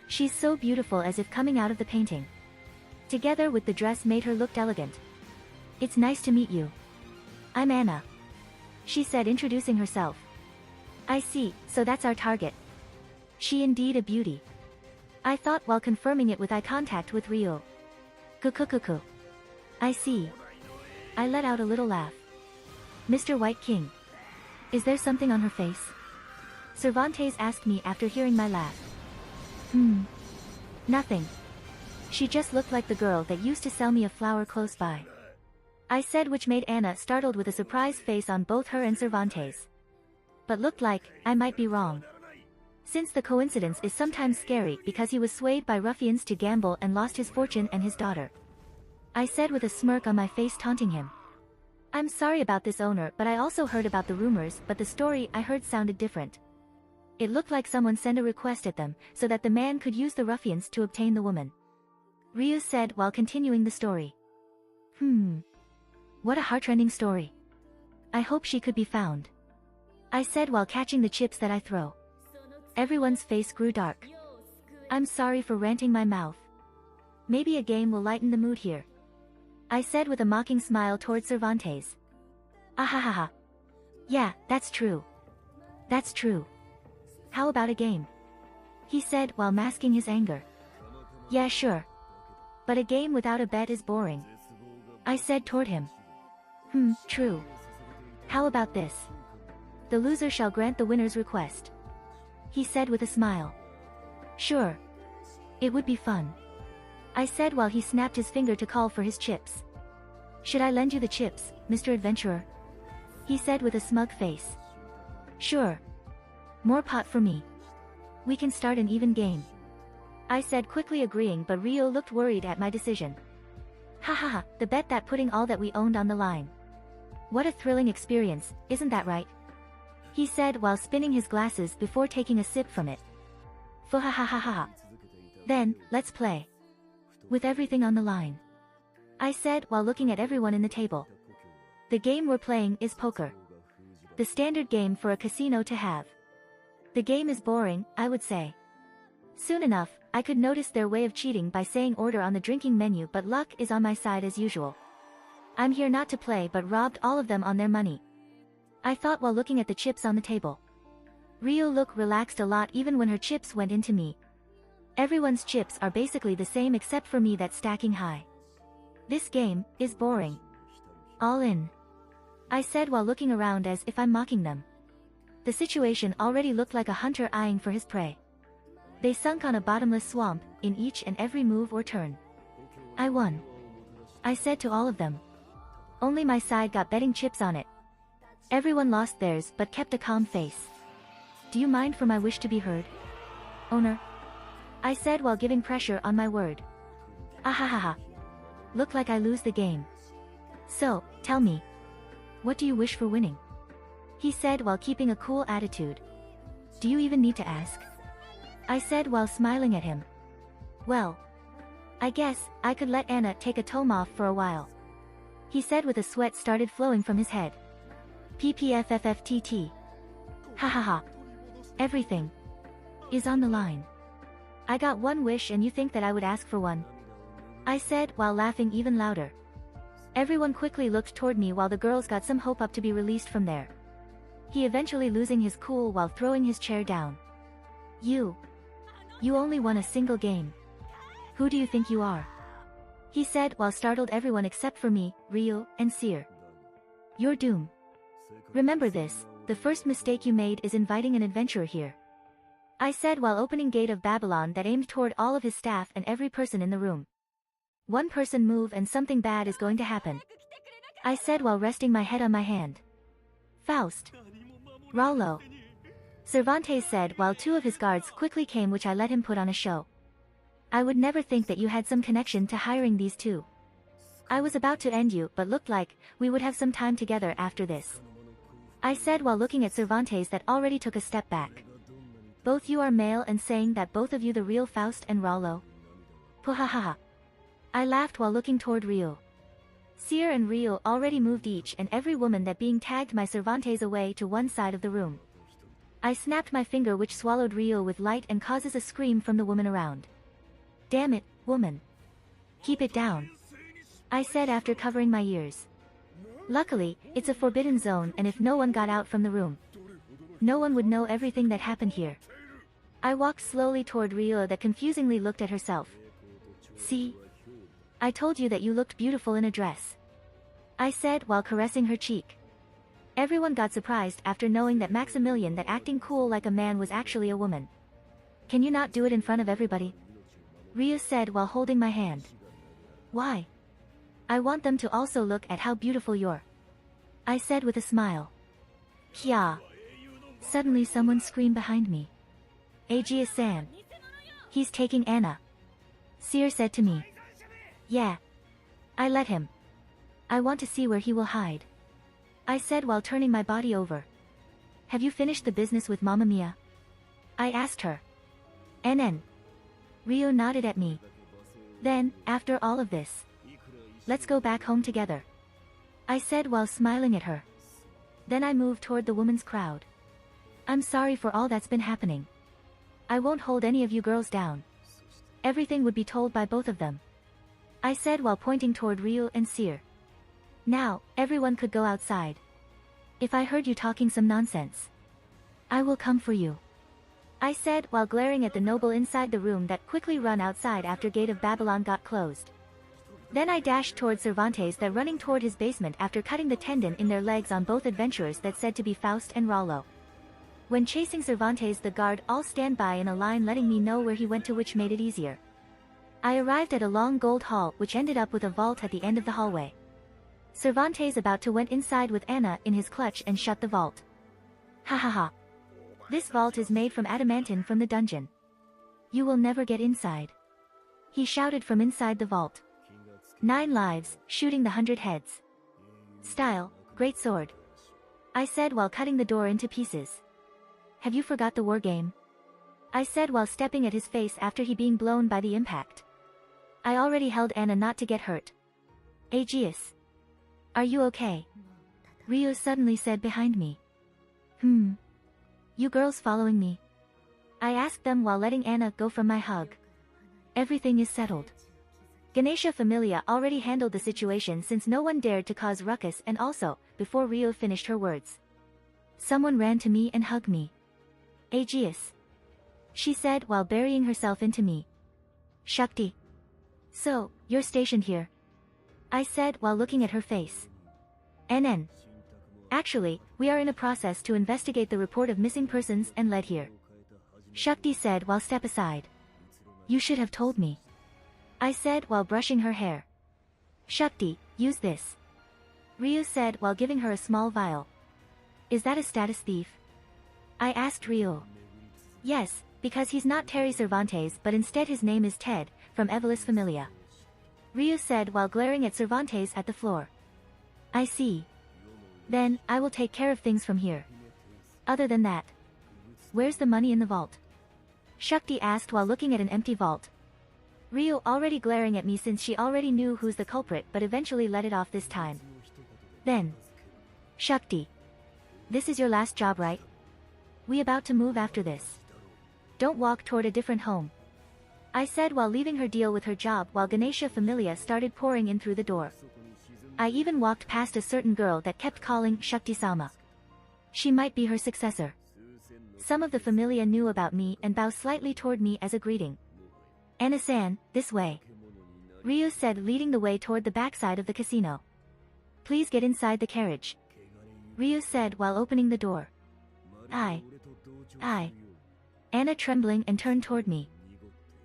She's so beautiful as if coming out of the painting. Together with the dress made her look elegant. It's nice to meet you. I'm Anna. She said introducing herself. I see, so that's our target. She indeed a beauty. I thought while confirming it with eye contact with Rio. Kukukuku. I see. I let out a little laugh. Mr. White King. Is there something on her face? Cervantes asked me after hearing my laugh. Nothing. She just looked like the girl that used to sell me a flower close by. I said, which made Anna startled with a surprised face on both her and Cervantes. But looked like, I might be wrong. Since the coincidence is sometimes scary because he was swayed by ruffians to gamble and lost his fortune and his daughter. I said with a smirk on my face taunting him. I'm sorry about this owner, but I also heard about the rumors, but the story I heard sounded different. It looked like someone sent a request at them, so that the man could use the ruffians to obtain the woman. Ryu said while continuing the story. What a heartrending story. I hope she could be found. I said while catching the chips that I throw. Everyone's face grew dark. I'm sorry for ranting my mouth. Maybe a game will lighten the mood here. I said with a mocking smile toward Cervantes. Ahahaha. Yeah, that's true. That's true. How about a game? He said while masking his anger. Yeah, sure. But a game without a bet is boring. I said toward him. True. How about this? The loser shall grant the winner's request. He said with a smile. Sure. It would be fun. I said while he snapped his finger to call for his chips. Should I lend you the chips, Mr. Adventurer? He said with a smug face. Sure. More pot for me. We can start an even game. I said quickly agreeing, but Rio looked worried at my decision. Hahaha, the bet, that putting all that we owned on the line. What a thrilling experience, isn't that right? He said while spinning his glasses before taking a sip from it. Fuhahahaha. Then, let's play. With everything on the line. I said while looking at everyone in the table. The game we're playing is poker. The standard game for a casino to have. The game is boring, I would say. Soon enough, I could notice their way of cheating by saying order on the drinking menu, but luck is on my side as usual. I'm here not to play but robbed all of them on their money. I thought while looking at the chips on the table. Rio looked relaxed a lot even when her chips went into me. Everyone's chips are basically the same except for me that's stacking high. This game is boring. All in. I said while looking around as if I'm mocking them. The situation already looked like a hunter eyeing for his prey. They sunk on a bottomless swamp, in each and every move or turn. I won. I said to all of them. Only my side got betting chips on it. Everyone lost theirs but kept a calm face. Do you mind for my wish to be heard? Owner? I said while giving pressure on my word. Ahahaha. Look like I lose the game. So, tell me. What do you wish for winning? He said while keeping a cool attitude. Do you even need to ask? I said while smiling at him. Well. I guess, I could let Anna take a tome off for a while. He said with a sweat started flowing from his head. PPFFFTT. Hahaha. Everything. Is on the line. I got one wish and you think that I would ask for one? I said while laughing even louder. Everyone quickly looked toward me while the girls got some hope up to be released from there. He eventually losing his cool while throwing his chair down. You only won a single game. Who do you think you are? He said while startled everyone except for me, Rio, and Seer. Your doom. Remember this, the first mistake you made is inviting an adventurer here. I said while opening Gate of Babylon that aimed toward all of his staff and every person in the room. One person move and something bad is going to happen. I said while resting my head on my hand. Faust. Rollo. Cervantes said while two of his guards quickly came, which I let him put on a show. I would never think that you had some connection to hiring these two. I was about to end you but looked like we would have some time together after this. I said while looking at Cervantes that already took a step back. Both you are male and saying that both of you the real Faust and Rollo? Puhahaha. I laughed while looking toward Rio. Seer and Rio already moved each and every woman that being tagged my Cervantes away to one side of the room. I snapped my finger which swallowed Rio with light and causes a scream from the woman around. Damn it, woman. Keep it down. I said after covering my ears. Luckily, it's a forbidden zone and if no one got out from the room, no one would know everything that happened here. I walked slowly toward Rio that confusingly looked at herself. See? I told you that you looked beautiful in a dress. I said while caressing her cheek. Everyone got surprised after knowing that Maximilian that acting cool like a man was actually a woman. Can you not do it in front of everybody? Rio said while holding my hand. Why? I want them to also look at how beautiful you're. I said with a smile. Kya. Suddenly someone screamed behind me. Aegis-san. He's taking Anna. Seer said to me. Yeah. I let him. I want to see where he will hide. I said while turning my body over. Have you finished the business with Mamma Mia? I asked her. NN. Rio nodded at me. Then, after all of this, let's go back home together. I said while smiling at her. Then I moved toward the woman's crowd. I'm sorry for all that's been happening. I won't hold any of you girls down. Everything would be told by both of them. I said while pointing toward Ryu and Seer. Now, everyone could go outside. If I heard you talking some nonsense, I will come for you. I said while glaring at the noble inside the room that quickly run outside after Gate of Babylon got closed. Then I dashed toward Cervantes that running toward his basement after cutting the tendon in their legs on both adventurers that said to be Faust and Rollo. When chasing Cervantes the guard all stand by in a line letting me know where he went to, which made it easier. I arrived at a long gold hall which ended up with a vault at the end of the hallway. Cervantes about to went inside with Anna in his clutch and shut the vault. Ha ha ha. This vault is made from adamantine from the dungeon. You will never get inside. He shouted from inside the vault. 9 lives, shooting the 100 heads. Style, great sword. I said while cutting the door into pieces. Have you forgot the war game? I said while stepping at his face after he being blown by the impact. I already held Anna not to get hurt. Aegeus. Are you okay? Ryu suddenly said behind me. You girls following me? I asked them while letting Anna go from my hug. Everything is settled. Ganesha Familia already handled the situation since no one dared to cause ruckus, and also, before Ryu finished her words, someone ran to me and hugged me. Aegeus. She said while burying herself into me. Shakti. So, you're stationed here? I said while looking at her face. NN. Actually, we are in a process to investigate the report of missing persons and led here. Shakti said while step aside. You should have told me. I said while brushing her hair. Shakti, use this. Ryu said while giving her a small vial. Is that a status thief? I asked Ryu. Yes, because he's not Terry Cervantes but instead his name is Ted, from Evelis Familia. Ryu said while glaring at Cervantes at the floor. I see. Then, I will take care of things from here. Other than that. Where's the money in the vault? Shakti asked while looking at an empty vault. Ryu already glaring at me since she already knew who's the culprit but eventually let it off this time. Then. Shakti. This is your last job, right? We about to move after this. Don't walk toward a different home. I said while leaving her deal with her job while Ganesha Familia started pouring in through the door. I even walked past a certain girl that kept calling Shakti-sama. She might be her successor. Some of the Familia knew about me and bowed slightly toward me as a greeting. Anna-san, this way. Ryu said leading the way toward the backside of the casino. Please get inside the carriage. Ryu said while opening the door. I. Anna trembling and turned toward me.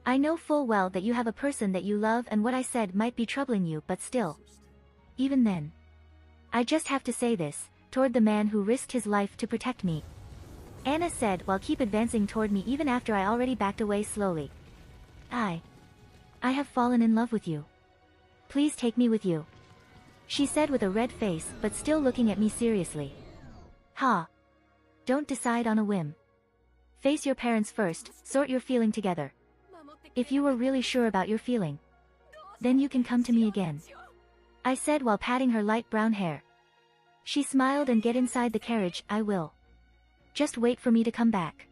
I know full well that you have a person that you love and what I said might be troubling you, but still. Even then. I just have to say this, toward the man who risked his life to protect me. Anna said while keep advancing toward me even after I already backed away slowly. I have fallen in love with you. Please take me with you. She said with a red face but still looking at me seriously. Ha. Don't decide on a whim. Face your parents first, sort your feeling together. If you were really sure about your feeling, then you can come to me again. I said while patting her light brown hair. She smiled and get inside the carriage. I will. Just wait for me to come back.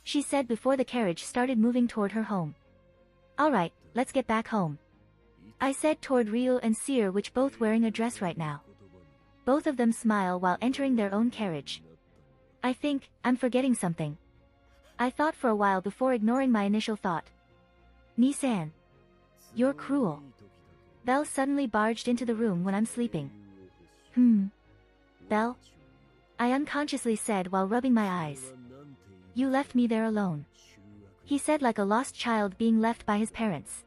She said before the carriage started moving toward her home. Alright, let's get back home. I said toward Ryu and Seer, which both wearing a dress right now. Both of them smile while entering their own carriage. I think, I'm forgetting something. I thought for a while before ignoring my initial thought. Ni-san. You're cruel. Belle suddenly barged into the room when I'm sleeping. Belle? I unconsciously said while rubbing my eyes. You left me there alone. He said like a lost child being left by his parents.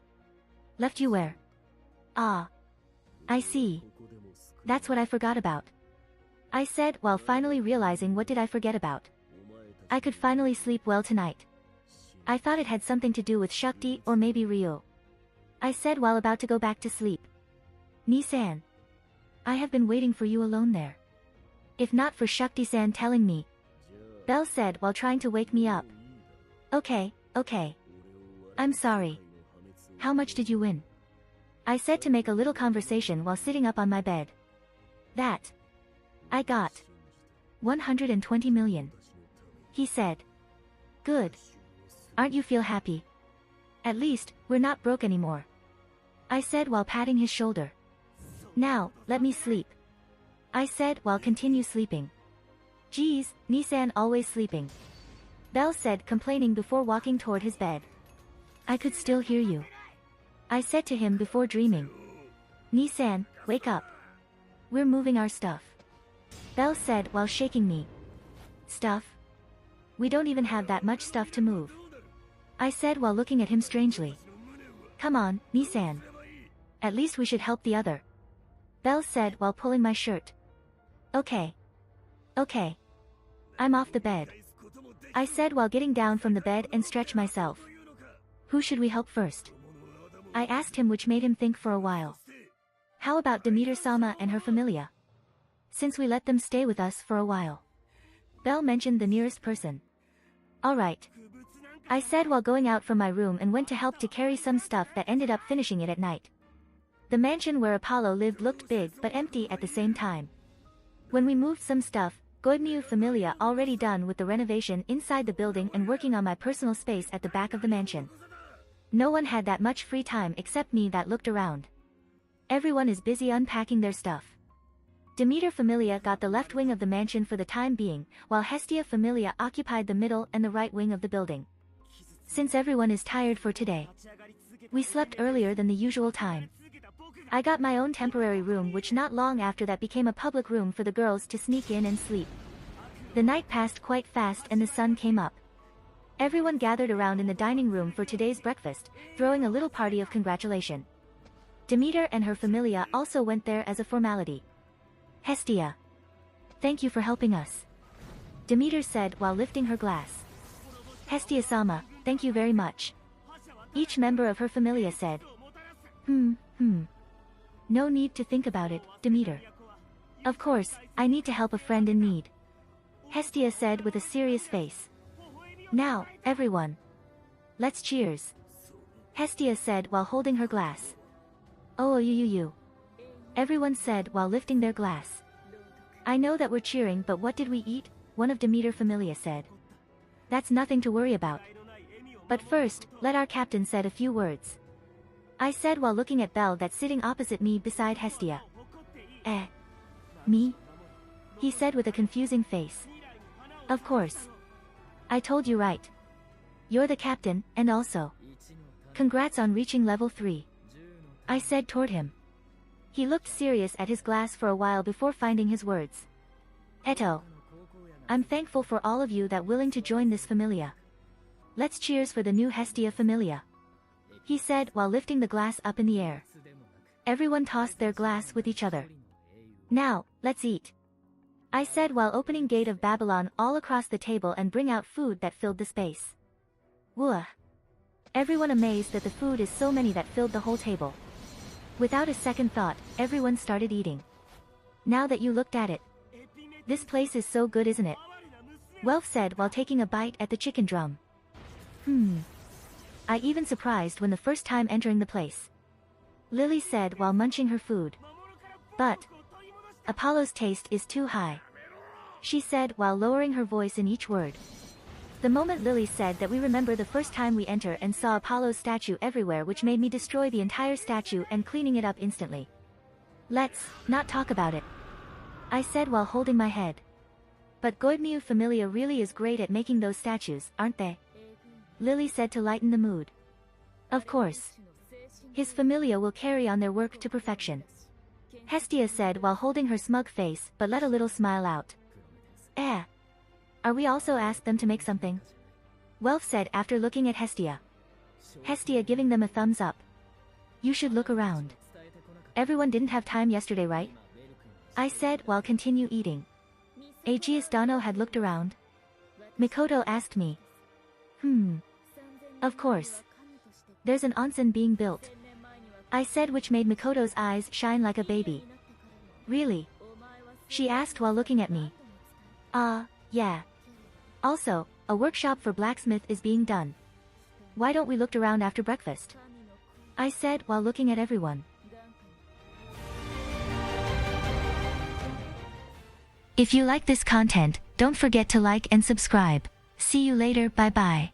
Left you where? Ah. I see. That's what I forgot about. I said while finally realizing what did I forget about. I could finally sleep well tonight. I thought it had something to do with Shakti or maybe Ryu. I said while about to go back to sleep. Ni-san. I have been waiting for you alone there. If not for Shakti-san telling me. Belle said while trying to wake me up. Okay. I'm sorry. How much did you win? I said to make a little conversation while sitting up on my bed. That. I got. 120 million. He said. Good. Aren't you feel happy? At least, we're not broke anymore. I said while patting his shoulder. Now, let me sleep. I said while continue sleeping. Geez, Nissan always sleeping. Bell said complaining before walking toward his bed. I could still hear you. I said to him before dreaming. Nissan, wake up. We're moving our stuff. Bell said while shaking me. Stuff? We don't even have that much stuff to move. I said while looking at him strangely. Come on, Nissan. At least we should help the other. Bell said while pulling my shirt. Okay. Okay. I'm off the bed. I said while getting down from the bed and stretch myself. Who should we help first? I asked him, which made him think for a while. How about Demeter-sama and her familia? Since we let them stay with us for a while. Bell mentioned the nearest person. Alright. I said while going out from my room and went to help to carry some stuff that ended up finishing it at night. The mansion where Apollo lived looked big but empty at the same time. When we moved some stuff, Goemyu familia already done with the renovation inside the building and working on my personal space at the back of the mansion. No one had that much free time except me that looked around. Everyone is busy unpacking their stuff. Demeter familia got the left wing of the mansion for the time being, while Hestia familia occupied the middle and the right wing of the building. Since everyone is tired for today, we slept earlier than the usual time. I got my own temporary room, which not long after that became a public room for the girls to sneak in and sleep. The night passed quite fast and the sun came up. Everyone gathered around in the dining room for today's breakfast, throwing a little party of congratulation. Demeter and her familia also went there as a formality. Hestia. Thank you for helping us. Demeter said while lifting her glass. Hestia-sama, thank you very much. Each member of her familia said. No need to think about it, Demeter. Of course, I need to help a friend in need. Hestia said with a serious face. Now, everyone. Let's cheers. Hestia said while holding her glass. Oh you. Everyone said while lifting their glass. I know that we're cheering, but what did we eat? One of Demeter familia said. That's nothing to worry about. But first, let our captain said a few words. I said while looking at Bell that's sitting opposite me beside Hestia. Me? He said with a confusing face. Of course. I told you right. You're the captain, and also. Congrats on reaching level 3. I said toward him. He looked serious at his glass for a while before finding his words. Eto. I'm thankful for all of you that willing to join this familia. Let's cheers for the new Hestia familia. He said while lifting the glass up in the air. Everyone tossed their glass with each other. Now, let's eat. I said while opening Gate of Babylon all across the table and bring out food that filled the space. Whoa. Everyone amazed that the food is so many that filled the whole table. Without a second thought, everyone started eating. Now that you looked at it. This place is so good, isn't it? Welf said while taking a bite at the chicken drum. I even surprised when the first time entering the place. Lily said while munching her food. But Apollo's taste is too high. She said while lowering her voice in each word. The moment Lily said that, we remember the first time we enter and saw Apollo's statue everywhere, which made me destroy the entire statue and cleaning it up instantly. Let's not talk about it. I said while holding my head. But Goemyu familia really is great at making those statues, aren't they? Lily said to lighten the mood. Of course. His familia will carry on their work to perfection. Hestia said while holding her smug face but let a little smile out. Are we also asked them to make something? Welf said after looking at Hestia. Hestia giving them a thumbs up. You should look around. Everyone didn't have time yesterday, right? I said while continue eating. Aegeus Dano had looked around. Mikoto asked me. Of course. There's an onsen being built. I said, which made Mikoto's eyes shine like a baby. Really? She asked while looking at me. Yeah. Also, a workshop for blacksmith is being done. Why don't we look around after breakfast? I said while looking at everyone. If you like this content, don't forget to like and subscribe. See you later, bye bye.